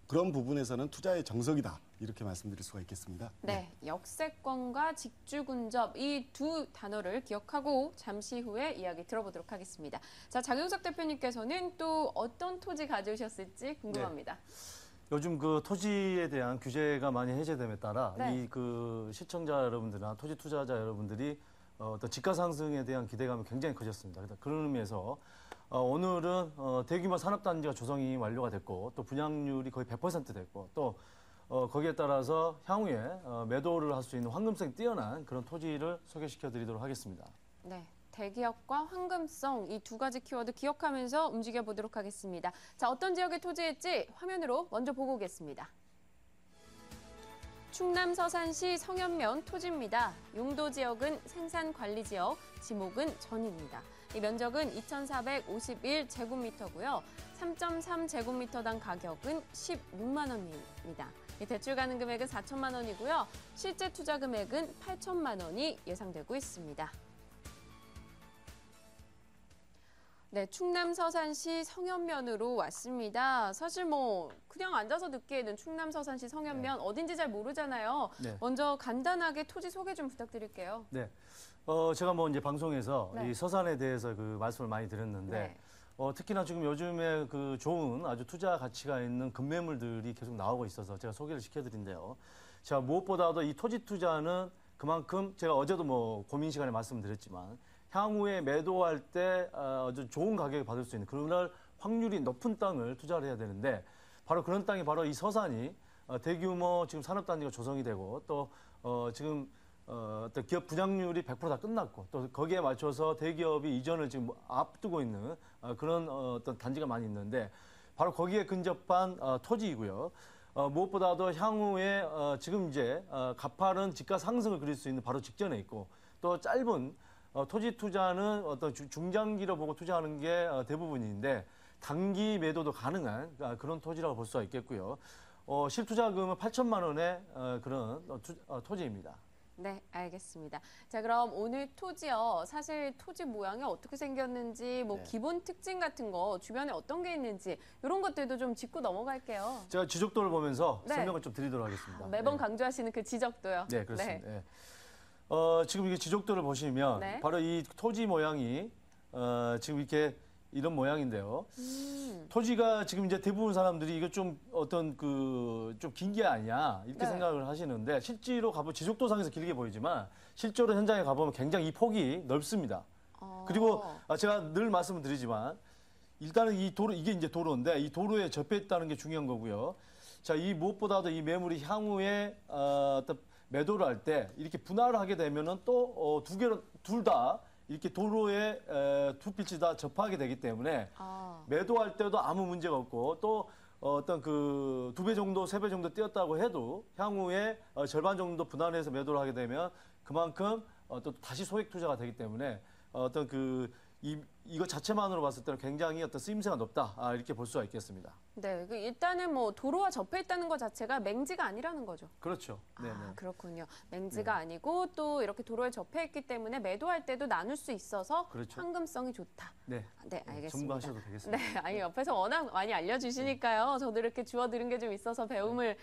그런 부분에서는 투자의 정석이다. 이렇게 말씀드릴 수가 있겠습니다. 네, 역세권과 직주 근접 이 두 단어를 기억하고 잠시 후에 이야기 들어보도록 하겠습니다. 자, 장용석 대표님께서는 또 어떤 토지 가져오셨을지 궁금합니다. 네. 요즘 그 토지에 대한 규제가 많이 해제됨에 따라 네. 이 그 시청자 여러분들이나 토지 투자자 여러분들이 어떤 지가 상승에 대한 기대감이 굉장히 커졌습니다. 그런 의미에서 오늘은 대규모 산업단지가 조성이 완료가 됐고 또 분양률이 거의 100% 됐고 또 거기에 따라서 향후에 매도를 할 수 있는 황금성이 뛰어난 그런 토지를 소개시켜 드리도록 하겠습니다. 네, 대기업과 황금성 이 두 가지 키워드 기억하면서 움직여 보도록 하겠습니다. 자, 어떤 지역의 토지일지 화면으로 먼저 보고 오겠습니다. 충남 서산시 성현면 토지입니다. 용도 지역은 생산관리지역, 지목은 전입니다. 이 면적은 2,451제곱미터고요. 3.3제곱미터당 가격은 16만 원입니다. 대출 가능 금액은 4천만 원이고요. 실제 투자 금액은 8천만 원이 예상되고 있습니다. 네, 충남 서산시 성현면으로 왔습니다. 사실 그냥 앉아서 듣기에는 충남 서산시 성현면 어딘지 잘 모르잖아요. 네. 먼저 간단하게 토지 소개 좀 부탁드릴게요. 네. 제가 이제 방송에서 네. 이 서산에 대해서 그 말씀을 많이 드렸는데 네. 특히나 지금 요즘에 그 좋은 아주 투자 가치가 있는 급매물들이 계속 나오고 있어서 제가 소개를 시켜드린데요. 자, 무엇보다도 이 토지 투자는 그만큼 제가 어제도 고민 시간에 말씀드렸지만 향후에 매도할 때 아주 좋은 가격을 받을 수 있는 그런 확률이 높은 땅을 투자를 해야 되는데 바로 그런 땅이 바로 이 서산이 대규모 지금 산업단지가 조성이 되고 또 지금 어떤 기업 분양률이 100% 다 끝났고 또 거기에 맞춰서 대기업이 이전을 지금 앞두고 있는 그런 어떤 단지가 많이 있는데 바로 거기에 근접한 토지이고요. 무엇보다도 향후에 지금 이제 가파른 집가 상승을 그릴 수 있는 바로 직전에 있고 또 짧은 토지 투자는 어떤 중장기로 보고 투자하는 게 대부분인데 단기 매도도 가능한 그런 토지라고 볼 수가 있겠고요. 실투자금은 8천만 원의 그런 토지입니다. 네, 알겠습니다. 자, 그럼 오늘 토지요. 사실 토지 모양이 어떻게 생겼는지, 뭐 네. 기본 특징 같은 거, 주변에 어떤 게 있는지 이런 것들도 좀 짚고 넘어갈게요. 제가 지적도를 보면서 네. 설명을 좀 드리도록 하겠습니다. 매번 네. 강조하시는 그 지적도요. 네, 그렇습니다. 네. 네. 지금 이게 지적도를 보시면 네. 바로 이 토지 모양이 지금 이렇게 이런 모양인데요. 토지가 지금 이제 대부분 사람들이 이거 좀 어떤 그 좀 긴 게 아니야 이렇게 네. 생각을 하시는데 실제로 가보면 지적도상에서 길게 보이지만 실제로 현장에 가보면 굉장히 이 폭이 넓습니다. 그리고 제가 늘 말씀을 드리지만 일단은 이 도로 이게 이제 도로인데 이 도로에 접해 있다는 게 중요한 거고요. 자, 이 무엇보다도 이 매물이 향후에 어떤 매도를 할 때 이렇게 분할을 하게 되면은 또 두 개를 둘 다 이렇게 도로에 두 필지 다 접하게 되기 때문에 매도할 때도 아무 문제가 없고 또 어떤 그 2배 정도, 3배 정도 뛰었다고 해도 향후에 절반 정도 분할해서 매도를 하게 되면 그만큼 또 다시 소액 투자가 되기 때문에 어떤 그 이거 자체만으로 봤을 때는 굉장히 어떤 쓰임새가 높다 이렇게 볼 수가 있겠습니다. 네, 일단은 뭐 도로와 접해 있다는 것 자체가 맹지가 아니라는 거죠. 그렇죠. 네, 네. 그렇군요. 맹지가 아니고 또 이렇게 도로에 접해 있기 때문에 매도할 때도 나눌 수 있어서 그렇죠. 황금성이 좋다. 네, 네, 알겠습니다. 전문가하셔도 되겠습니다. 네, 아니 옆에서 워낙 많이 알려주시니까요. 저도 이렇게 주워 들은 게 좀 있어서 배움을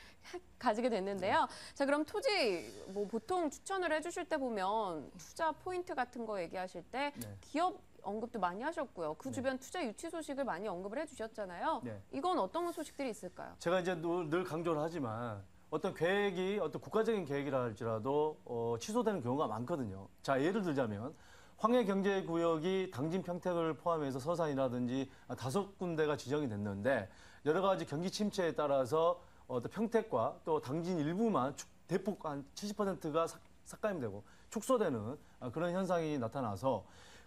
가지게 됐는데요. 자, 그럼 토지 뭐 보통 추천을 해주실 때 보면 투자 포인트 같은 거 얘기하실 때 기업 언급도 많이 하셨고요. 그 주변 투자 유치 소식을 많이 언급을 해주셨잖아요. 네. 이건 어떤 소식들이 있을까요? 제가 이제 늘 강조를 하지만 어떤 계획이 어떤 국가적인 계획이라 할지라도 취소되는 경우가 많거든요. 자, 예를 들자면 황해경제구역이 당진 평택을 포함해서 서산이라든지 5군데가 지정이 됐는데 여러 가지 경기 침체에 따라서 어떤 평택과 또 당진 일부만 대폭 한 70%가 삭감되고 축소되는 그런 현상이 나타나서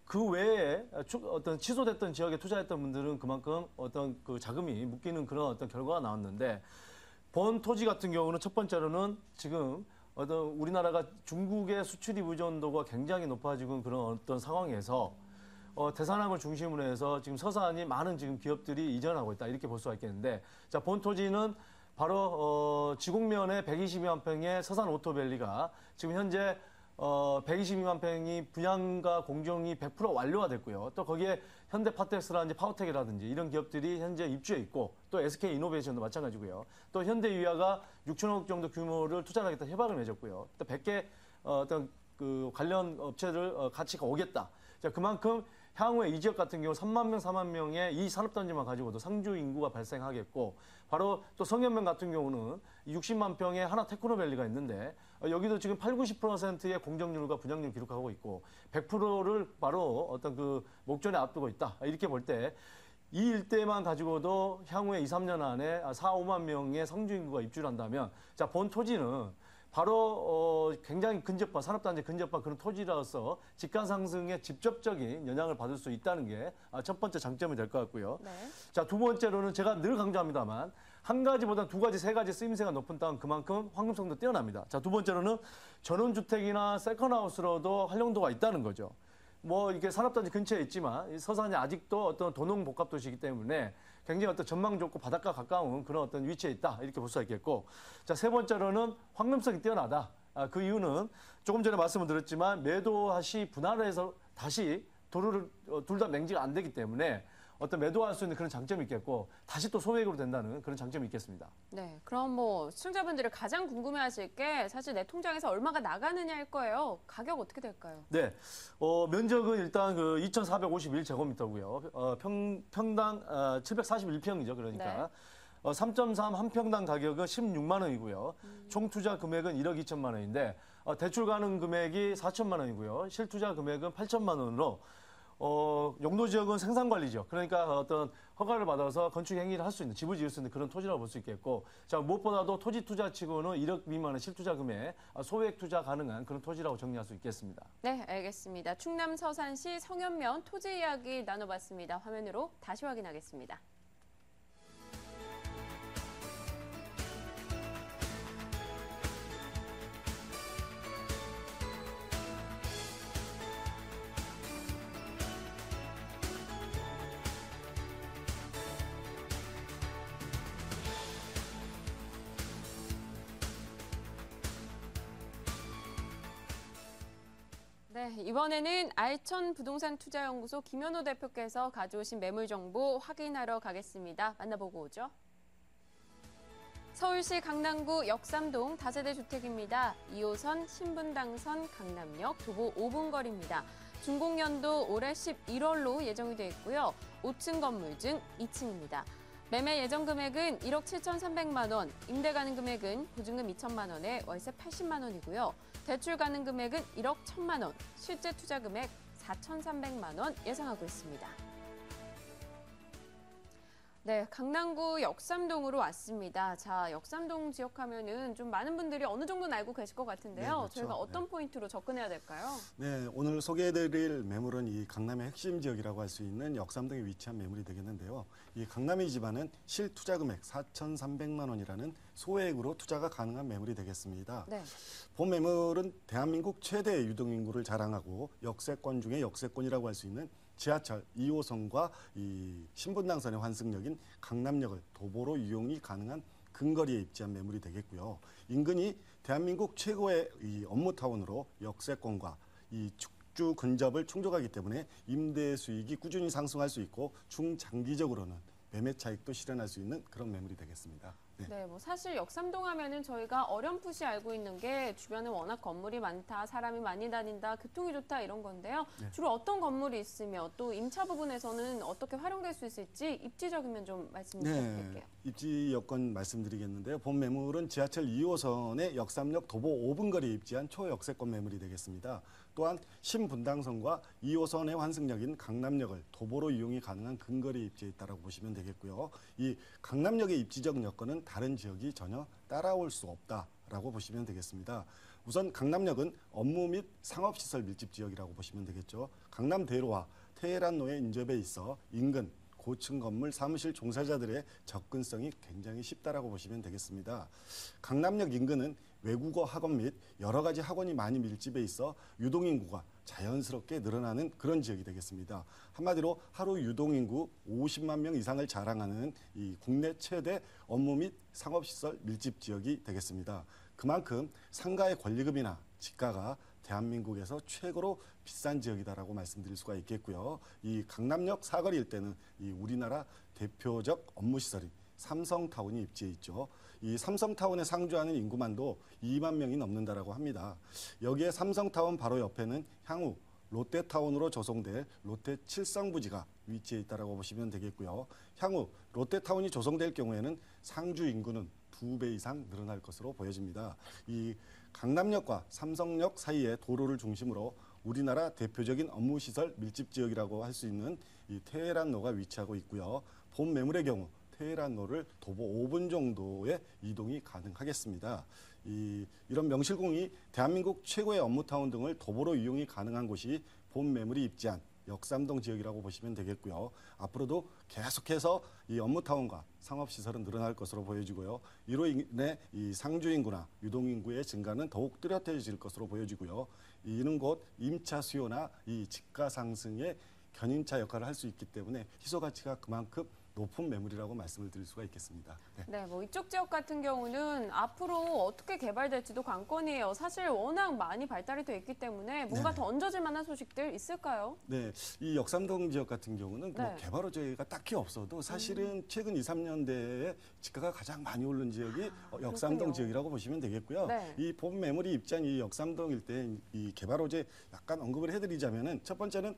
그 외에 어떤 취소됐던 지역에 투자했던 분들은 그만큼 어떤 그 자금이 묶이는 그런 어떤 결과가 나왔는데 본 토지 같은 경우는 첫 번째로는 지금 어떤 우리나라가 중국의 수출 의존도가 굉장히 높아지고 그런 어떤 상황에서 대산항을 중심으로 해서 지금 서산이 많은 지금 기업들이 이전하고 있다 이렇게 볼 수가 있겠는데 자, 본 토지는 바로 지곡면에 122만 평의 서산 오토밸리가 지금 현재 122만 평이 분양과 공정이 100% 완료가 됐고요. 또 거기에 현대파텍스라든지 파워텍이라든지 이런 기업들이 현재 입주해 있고 또 SK이노베이션도 마찬가지고요. 또 현대유아가 6천억 정도 규모를 투자하겠다 협약을 맺었고요. 또 100개 어떤 그 관련 업체들 같이 오겠다. 자, 그만큼 향후에 이 지역 같은 경우 3만 명, 4만 명의 이 산업단지만 가지고도 상주 인구가 발생하겠고 바로 또 성현면 같은 경우는 60만 평의 하나 테크노밸리가 있는데 여기도 지금 80~90%의 공정률과 분양률 기록하고 있고 100%를 바로 어떤 그 목전에 앞두고 있다. 이렇게 볼 때 이 일대만 가지고도 향후에 2~3년 안에 4~5만 명의 상주 인구가 입주를 한다면 자, 본 토지는 바로 굉장히 근접한 산업단지 근접한 그런 토지라서 집가 상승에 직접적인 영향을 받을 수 있다는 게 첫 번째 장점이 될 것 같고요. 네. 자, 두 번째로는 제가 늘 강조합니다만 한 가지보다 두 가지, 세 가지 쓰임새가 높은 땅은 그만큼 황금성도 뛰어납니다. 자, 두 번째로는 전원주택이나 세컨하우스로도 활용도가 있다는 거죠. 뭐 이게 산업단지 근처에 있지만 이 서산이 아직도 어떤 도농복합도시이기 때문에 굉장히 어떤 전망 좋고 바닷가 가까운 그런 어떤 위치에 있다 이렇게 볼 수가 있겠고 자, 세 번째로는 황금성이 뛰어나다. 그 이유는 조금 전에 말씀을 드렸지만 매도시 분할을 해서 다시 도로를 둘 다 맹지가 안 되기 때문에 어떤 매도할 수 있는 그런 장점이 있겠고 다시 또 소액으로 된다는 그런 장점이 있겠습니다. 네, 그럼 뭐 시청자분들이 가장 궁금해하실 게 사실 내 통장에서 얼마가 나가느냐일 거예요. 가격 어떻게 될까요? 네, 면적은 일단 그 2,451제곱미터고요. 평당 741평이죠. 그러니까 네. 3.3 한 평당 가격은 16만 원이고요. 총 투자 금액은 1억 2천만 원인데 대출 가능 금액이 4천만 원이고요. 실투자 금액은 8천만 원으로 용도 지역은 생산 관리죠. 그러니까 어떤 허가를 받아서 건축 행위를 할 수 있는 집을 지을 수 있는 그런 토지라고 볼 수 있겠고, 자, 무엇보다도 토지 투자치고는 1억 미만의 실투자 금액 소액 투자 가능한 그런 토지라고 정리할 수 있겠습니다. 네, 알겠습니다. 충남 서산시 성현면 토지 이야기 나눠봤습니다. 화면으로 다시 확인하겠습니다. 네, 이번에는 알천 부동산 투자연구소 김현호 대표께서 가져오신 매물 정보 확인하러 가겠습니다. 만나보고 오죠. 서울시 강남구 역삼동 다세대 주택입니다. 2호선 신분당선 강남역 도보 5분 거리입니다. 준공연도 올해 11월로 예정이 되어 있고요. 5층 건물 중 2층입니다. 매매 예정 금액은 1억 7,300만 원, 임대 가능 금액은 보증금 2천만 원에 월세 80만 원이고요. 대출 가능 금액은 1억 1,000만 원, 실제 투자 금액 4,300만 원 예상하고 있습니다. 네, 강남구 역삼동으로 왔습니다. 자, 역삼동 지역 하면은 좀 많은 분들이 어느 정도는 알고 계실 것 같은데요. 네, 그렇죠. 저희가 어떤 포인트로 접근해야 될까요? 네, 오늘 소개해드릴 매물은 이 강남의 핵심 지역이라고 할 수 있는 역삼동에 위치한 매물이 되겠는데요. 이 강남의 집안은 실투자 금액 4,300만 원이라는 소액으로 투자가 가능한 매물이 되겠습니다. 네. 본 매물은 대한민국 최대 유동인구를 자랑하고 역세권 중에 역세권이라고 할 수 있는 지하철 2호선과 이 신분당선의 환승역인 강남역을 도보로 이용이 가능한 근거리에 입지한 매물이 되겠고요. 인근이 대한민국 최고의 이 업무타운으로 역세권과 이 축주 근접을 충족하기 때문에 임대 수익이 꾸준히 상승할 수 있고 중장기적으로는 매매 차익도 실현할 수 있는 그런 매물이 되겠습니다. 네, 뭐 사실 역삼동 하면은 저희가 어렴풋이 알고 있는 게 주변에 워낙 건물이 많다, 사람이 많이 다닌다, 교통이 좋다 이런 건데요. 네. 주로 어떤 건물이 있으며 또 임차 부분에서는 어떻게 활용될 수 있을지 입지적이면 좀 말씀 부탁드릴게요. 입지 여건 말씀드리겠는데요. 본 매물은 지하철 2호선의 역삼역 도보 5분 거리에 입지한 초역세권 매물이 되겠습니다. 또한 신분당선과 2호선의 환승역인 강남역을 도보로 이용이 가능한 근거리에 입지해 있다고 보시면 되겠고요. 이 강남역의 입지적 여건은 다른 지역이 전혀 따라올 수 없다라고 보시면 되겠습니다. 우선 강남역은 업무 및 상업시설 밀집 지역이라고 보시면 되겠죠. 강남대로와 테헤란로의 인접에 있어 인근 고층 건물 사무실 종사자들의 접근성이 굉장히 쉽다라고 보시면 되겠습니다. 강남역 인근은 외국어 학원 및 여러 가지 학원이 많이 밀집해 있어 유동인구가 자연스럽게 늘어나는 그런 지역이 되겠습니다. 한마디로 하루 유동인구 50만 명 이상을 자랑하는 이 국내 최대 업무 및 상업시설 밀집 지역이 되겠습니다. 그만큼 상가의 권리금이나 지가가 대한민국에서 최고로 비싼 지역이다라고 말씀드릴 수가 있겠고요. 이 강남역 사거리 일대는 이 우리나라 대표적 업무시설인 삼성타운이 입지해 있죠. 이 삼성타운에 상주하는 인구만도 2만 명이 넘는다라고 합니다. 여기에 삼성타운 바로 옆에는 향후 롯데타운으로 조성될 롯데 칠성부지가 위치해 있다라고 보시면 되겠고요. 향후 롯데타운이 조성될 경우에는 상주 인구는 2배 이상 늘어날 것으로 보여집니다. 이 강남역과 삼성역 사이의 도로를 중심으로 우리나라 대표적인 업무시설 밀집 지역이라고 할 수 있는 이 테헤란로가 위치하고 있고요. 본 매물의 경우 테헤란로를 도보 5분 정도의 이동이 가능하겠습니다. 이런 명실공히 대한민국 최고의 업무타운 등을 도보로 이용이 가능한 곳이 본 매물이 입지한 역삼동 지역이라고 보시면 되겠고요. 앞으로도 계속해서 이 업무타운과 상업시설은 늘어날 것으로 보여지고요. 이로 인해 이 상주인구나 유동인구의 증가는 더욱 뚜렷해질 것으로 보여지고요. 이는 곧 임차 수요나 이 집가 상승의 견인차 역할을 할 수 있기 때문에 희소가치가 그만큼 높은 매물이라고 말씀을 드릴 수가 있겠습니다. 네, 뭐 이쪽 지역 같은 경우는 앞으로 어떻게 개발될지도 관건이에요. 사실 워낙 많이 발달이 돼 있기 때문에 뭔가 더 얹어질 만한 소식들 있을까요? 네, 이 역삼동 지역 같은 경우는 뭐 네. 개발 호재가 딱히 없어도 사실은 최근 2, 3년대에 집가가 가장 많이 오른 지역이 역삼동 그렇군요. 지역이라고 보시면 되겠고요. 네. 이 본 매물이 입지한 이 역삼동 일대 이 개발 호재 약간 언급을 해드리자면은 첫 번째는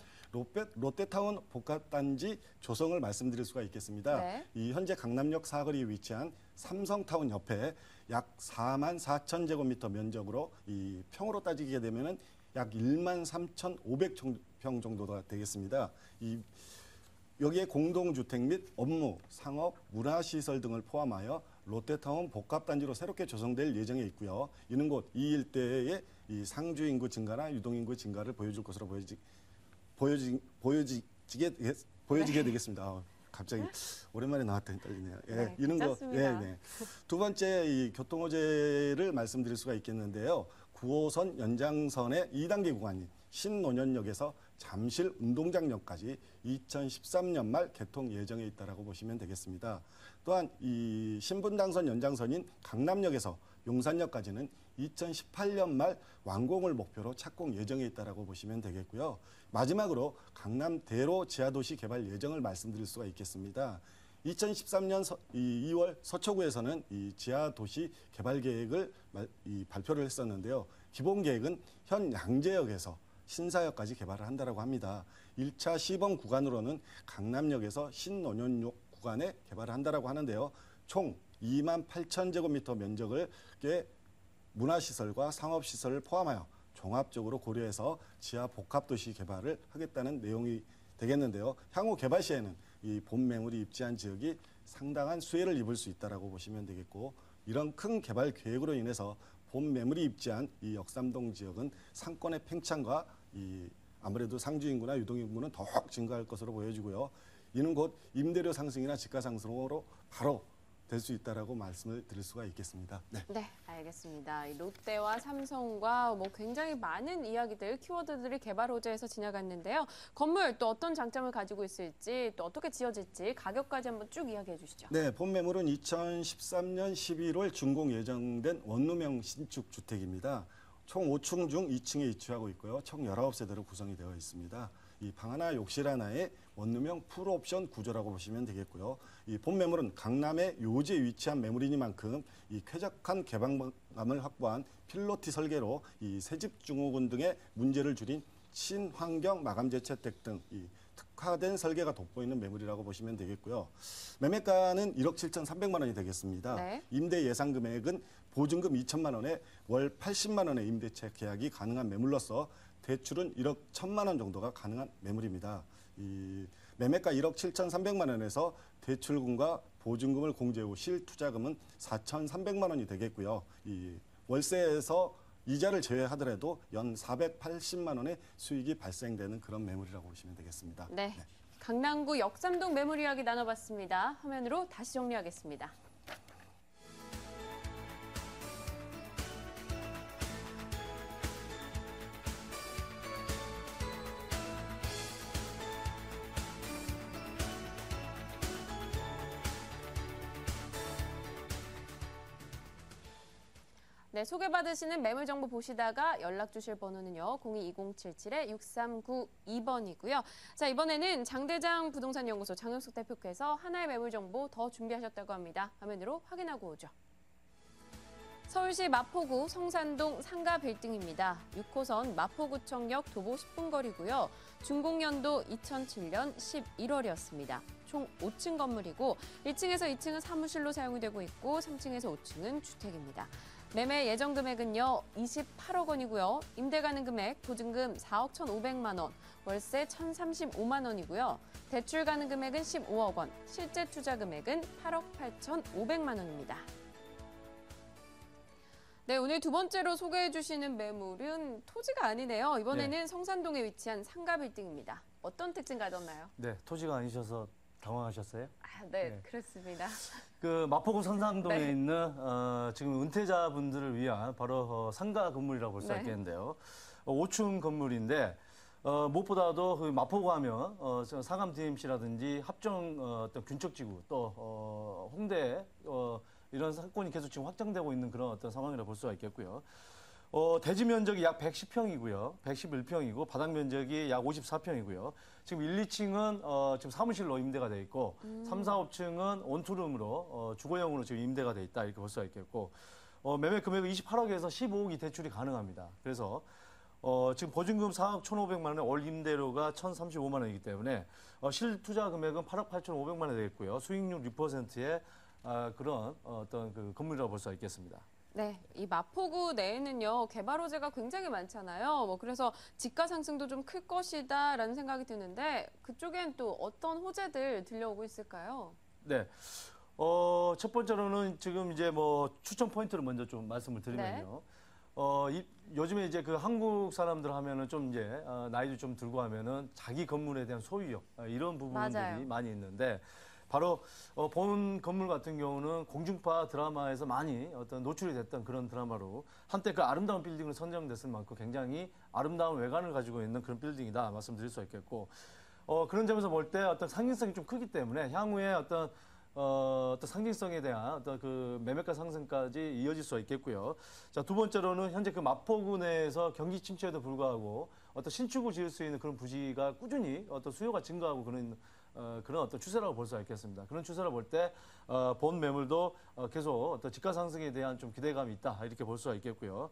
롯데타운 복합단지 조성을 말씀드릴 수가 있겠습니다. 네. 이 현재 강남역 사거리에 위치한 삼성타운 옆에 약 4만 4천 제곱미터 면적으로 이 평으로 따지게 되면은 약 1만 3,500평 정도가 되겠습니다. 여기에 공동주택 및 업무, 상업, 문화시설 등을 포함하여 롯데타운 복합단지로 새롭게 조성될 예정에 있고요. 이는 곧 이 일대의 이 상주 인구 증가나 유동인구 증가를 보여줄 것으로 보여지게 되겠습니다. 갑자기 오랜만에 나왔더니 떨리네요. 예, 네, 이런 거. 괜찮습니다. 네. 두 번째 이 교통 호재를 말씀드릴 수가 있겠는데요. 9호선 연장선의 2단계 구간인 신논현역에서 잠실 운동장역까지 2013년 말 개통 예정에 있다라고 보시면 되겠습니다. 또한 이 신분당선 연장선인 강남역에서 용산역까지는 2018년 말 완공을 목표로 착공 예정에 있다라고 보시면 되겠고요. 마지막으로 강남 대로 지하도시 개발 예정을 말씀드릴 수가 있겠습니다. 2013년 2월 서초구에서는 이 지하도시 개발 계획을 발표를 했었는데요. 기본 계획은 현 양재역에서 신사역까지 개발을 한다고 합니다. 1차 시범 구간으로는 강남역에서 신논현역 구간에 개발을 한다고 하는데요. 총 28,000제곱미터 면적을 문화시설과 상업시설을 포함하여 종합적으로 고려해서 지하 복합도시 개발을 하겠다는 내용이 되겠는데요. 향후 개발 시에는 이 본 매물이 입지한 지역이 상당한 수혜를 입을 수 있다고 보시면 되겠고, 이런 큰 개발 계획으로 인해서 본 매물이 입지한 이 역삼동 지역은 상권의 팽창과 아무래도 상주 인구나 유동 인구는 더욱 증가할 것으로 보여지고요. 이는 곧 임대료 상승이나 집가 상승으로 바로 될 수 있다라고 말씀을 드릴 수가 있겠습니다. 네, 알겠습니다. 이 롯데와 삼성과 뭐 굉장히 많은 이야기들, 키워드들이 개발 호재에서 지나갔는데요. 건물 또 어떤 장점을 가지고 있을지, 또 어떻게 지어질지 가격까지 한번 쭉 이야기해 주시죠. 네, 본 매물은 2013년 11월 준공 예정된 원룸형 신축 주택입니다. 총 5층 중 2층에 위치하고 있고요. 총 19세대로 구성이 되어 있습니다. 이 방 하나, 욕실 하나의 원룸형 풀옵션 구조라고 보시면 되겠고요. 이 본 매물은 강남의 요지에 위치한 매물이니만큼 이 쾌적한 개방감을 확보한 필로티 설계로 이 새집 증후군 등의 문제를 줄인 친환경 마감재 채택 등 이 특화된 설계가 돋보이는 매물이라고 보시면 되겠고요. 매매가는 1억 7,300만 원이 되겠습니다. 네. 임대 예상 금액은 보증금 2천만 원에 월 80만 원의 임대차 계약이 가능한 매물로서 대출은 1억 1천만 원 정도가 가능한 매물입니다. 이 매매가 1억 7,300만 원에서 대출금과 보증금을 공제 후 실투자금은 4,300만 원이 되겠고요. 이 월세에서 이자를 제외하더라도 연 480만 원의 수익이 발생되는 그런 매물이라고 보시면 되겠습니다. 네. 강남구 역삼동 매물 이야기 나눠봤습니다. 화면으로 다시 정리하겠습니다. 네, 소개받으시는 매물 정보 보시다가 연락 주실 번호는요. 02-2077-6392번이고요. 자, 이번에는 장대장 부동산연구소 장영숙 대표께서 하나의 매물 정보 더 준비하셨다고 합니다. 화면으로 확인하고 오죠. 서울시 마포구 성산동 상가 빌딩입니다. 6호선 마포구청역 도보 10분 거리고요. 준공연도 2007년 11월이었습니다. 총 5층 건물이고 1층에서 2층은 사무실로 사용이 되고 있고 3층에서 5층은 주택입니다. 매매 예정 금액은요 28억 원이고요. 임대 가능 금액 보증금 4억 1,500만 원, 월세 1,035만 원이고요. 대출 가능 금액은 15억 원, 실제 투자 금액은 8억 8,500만 원입니다. 네, 오늘 두 번째로 소개해 주시는 매물은 토지가 아니네요. 이번에는 성산동에 위치한 상가 빌딩입니다. 어떤 특징 가졌나요? 네, 토지가 아니셔서 당황하셨어요? 네, 그렇습니다. 그 마포구 성산동에 네. 있는 지금 은퇴자분들을 위한 바로 상가 건물이라고 볼 수 네. 있겠는데요. 5층 건물인데 무엇보다도 그 마포구 하면 상암 DMC라든지 합정 어떤 균척지구 또 홍대 이런 상권이 계속 지금 확장되고 있는 그런 어떤 상황이라고 볼 수가 있겠고요. 대지 면적이 약 110평이고요. 111평이고 바닥 면적이 약 54평이고요. 지금 1, 2층은 지금 사무실로 임대가 돼 있고 3, 4, 5층은 원투룸으로 주거용으로 지금 임대가 돼 있다 이렇게 볼 수가 있겠고 매매 금액은 28억에서 15억이 대출이 가능합니다. 그래서 지금 보증금 4억 1,500만 원에 월 임대료가 1,035만 원이기 때문에 실투자 금액은 8억 8,500만 원 되겠고요. 수익률 6%의 그런 어떤 그 건물이라고 볼 수가 있겠습니다. 네, 이 마포구 내에는요 개발 호재가 굉장히 많잖아요. 그래서 집가 상승도 좀 클 것이다라는 생각이 드는데 그쪽엔 또 어떤 호재들 들려오고 있을까요? 네, 첫 번째로는 지금 이제 뭐 추천 포인트를 먼저 좀 말씀을 드리면요. 요즘에 이제 그 한국 사람들 하면은 좀 이제 나이도 좀 들고 하면은 자기 건물에 대한 소유욕 이런 부분들이 맞아요. 많이 있는데. 바로 본 건물 같은 경우는 공중파 드라마에서 많이 어떤 노출이 됐던 그런 드라마로 한때 그 아름다운 빌딩으로 선정됐을 만큼 굉장히 아름다운 외관을 가지고 있는 그런 빌딩이다 말씀드릴 수 있겠고 그런 점에서 볼 때 어떤 상징성이 좀 크기 때문에 향후에 어떤 어떤 상징성에 대한 어떤 그 매매가 상승까지 이어질 수가 있겠고요. 자, 두 번째로는 현재 그 마포구내에서 경기 침체에도 불구하고 어떤 신축을 지을 수 있는 그런 부지가 꾸준히 어떤 수요가 증가하고 그런 어떤 추세라고 볼 수가 있겠습니다. 그런 추세를 볼 때 본 매물도 계속 어떤 집가 상승에 대한 좀 기대감이 있다 이렇게 볼 수가 있겠고요.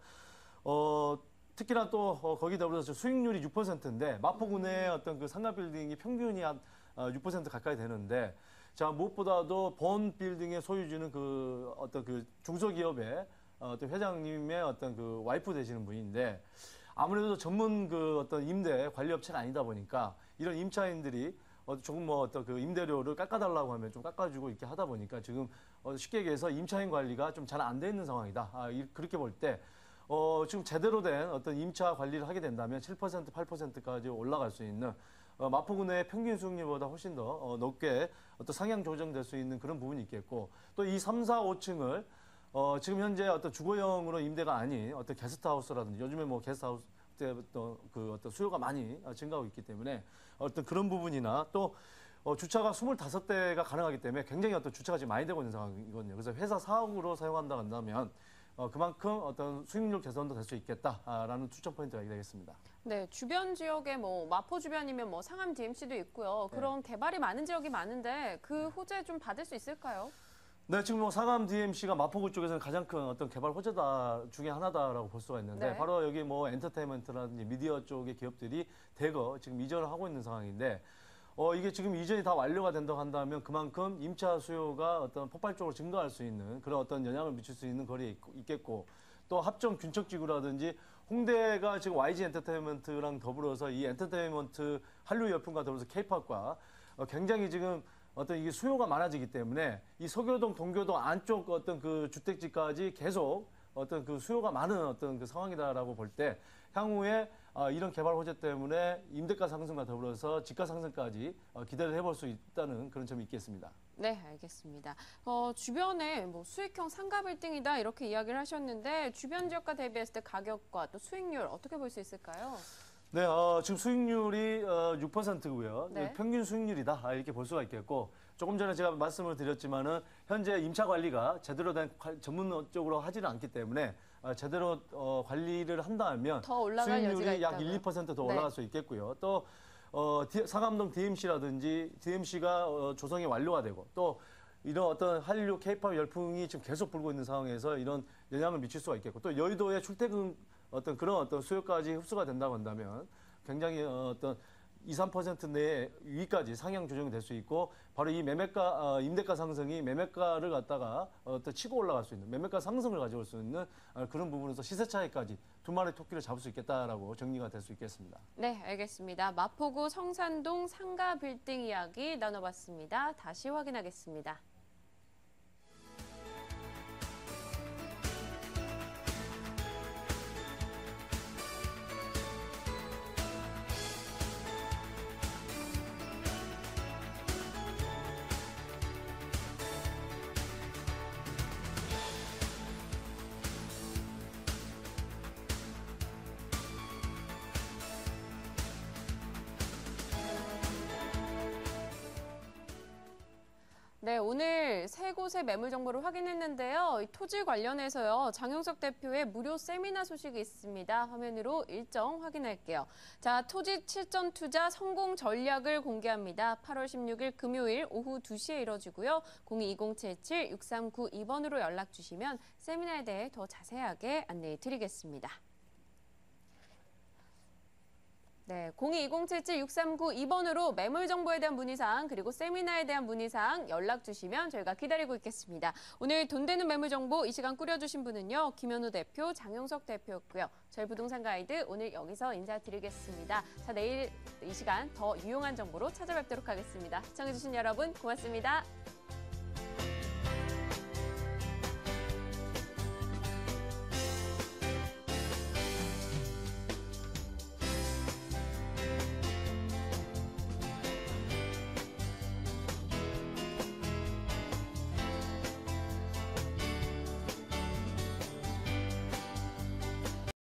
특히나 또 거기 더불어서 수익률이 6%인데 마포구내 어떤 그 상가 빌딩이 평균이 한 6% 가까이 되는데 자 무엇보다도 본 빌딩의 소유주는 그 어떤 그 중소기업의 어떤 회장님의 어떤 그 와이프 되시는 분인데 아무래도 전문 그 어떤 임대 관리업체가 아니다 보니까 이런 임차인들이 조금 뭐 어떤 그 임대료를 깎아달라고 하면 좀 깎아주고 이렇게 하다 보니까 지금 쉽게 얘기해서 임차인 관리가 좀 잘 안 돼 있는 상황이다. 그렇게 볼 때 지금 제대로 된 어떤 임차 관리를 하게 된다면 7%, 8%까지 올라갈 수 있는 마포구내의 평균 수익률보다 훨씬 더 높게 어떤 상향 조정될 수 있는 그런 부분이 있겠고 또 이 3, 4, 5층을 지금 현재 어떤 주거용으로 임대가 아닌 어떤 게스트하우스라든지 요즘에 뭐 게스트하우스 때부터 그 어떤 수요가 많이 증가하고 있기 때문에 어떤 그런 부분이나 또 주차가 25대가 가능하기 때문에 굉장히 어떤 주차가 지금 많이 되고 있는 상황이거든요. 그래서 회사 사옥으로 사용한다 한다면 그만큼 어떤 수익률 개선도 될 수 있겠다라는 추천 포인트가 되겠습니다. 네, 주변 지역에 뭐 마포 주변이면 뭐 상암 DMC도 있고요. 그런 개발이 많은 지역이 많은데 그 호재 좀 받을 수 있을까요? 네, 지금 뭐 상암 DMC가 마포구 쪽에서는 가장 큰 어떤 개발 호재다 중에 하나다라고 볼 수가 있는데 네. 바로 여기 뭐 엔터테인먼트라든지 미디어 쪽의 기업들이 대거 지금 이전을 하고 있는 상황인데 이게 지금 이전이 다 완료가 된다고 한다면 그만큼 임차 수요가 어떤 폭발적으로 증가할 수 있는 그런 어떤 영향을 미칠 수 있는 거리에 있겠고 또 합정 균척지구라든지 홍대가 지금 YG 엔터테인먼트랑 더불어서 이 엔터테인먼트 한류 열풍과 더불어서 K-팝과 굉장히 지금 어떤 이게 수요가 많아지기 때문에 이 서교동, 동교동 안쪽 어떤 그 주택지까지 계속 어떤 그 수요가 많은 어떤 그 상황이다라고 볼 때 향후에 이런 개발 호재 때문에 임대가 상승과 더불어서 집가 상승까지 기대를 해볼 수 있다는 그런 점이 있겠습니다. 네, 알겠습니다. 주변에 뭐 수익형 상가 빌딩이다 이렇게 이야기를 하셨는데 주변 지역과 대비했을 때 가격과 또 수익률 어떻게 볼 수 있을까요? 네, 지금 수익률이 6%고요. 네. 평균 수익률이다 이렇게 볼 수가 있겠고 조금 전에 제가 말씀을 드렸지만은 현재 임차 관리가 제대로 된 전문적으로 하지는 않기 때문에 제대로 관리를 한다면 더 올라갈 수익률이 여지가 약 있다고요? 1, 2% 더 네. 올라갈 수 있겠고요. 또 상암동 DMC라든지 DMC가 조성이 완료가 되고 또 이런 어떤 한류 K-팝 열풍이 지금 계속 불고 있는 상황에서 이런 영향을 미칠 수가 있겠고 또 여의도의 출퇴근 어떤 그런 어떤 수요까지 흡수가 된다고 한다면 굉장히 어떤 2, 3% 내에 위까지 상향 조정이 될 수 있고 바로 이 매매가 임대가 상승이 매매가를 갖다가 어떤 치고 올라갈 수 있는 매매가 상승을 가져올 수 있는 그런 부분에서 시세 차익까지 두 마리 토끼를 잡을 수 있겠다라고 정리가 될 수 있겠습니다. 네, 알겠습니다. 마포구 성산동 상가 빌딩 이야기 나눠봤습니다. 다시 확인하겠습니다. 네, 오늘 세 곳의 매물 정보를 확인했는데요. 이 토지 관련해서요. 장용석 대표의 무료 세미나 소식이 있습니다. 화면으로 일정 확인할게요. 자, 토지 실전 투자 성공 전략을 공개합니다. 8월 16일 금요일 오후 2시에 이뤄지고요. 02-2077-6392번으로 연락 주시면 세미나에 대해 더 자세하게 안내해 드리겠습니다. 네, 02-2077-6392번으로 매물 정보에 대한 문의사항 그리고 세미나에 대한 문의사항 연락 주시면 저희가 기다리고 있겠습니다. 오늘 돈 되는 매물 정보 이 시간 꾸려주신 분은요. 김현우 대표, 장용석 대표였고요. 저희 부동산 가이드 오늘 여기서 인사드리겠습니다. 자, 내일 이 시간 더 유용한 정보로 찾아뵙도록 하겠습니다. 시청해주신 여러분 고맙습니다.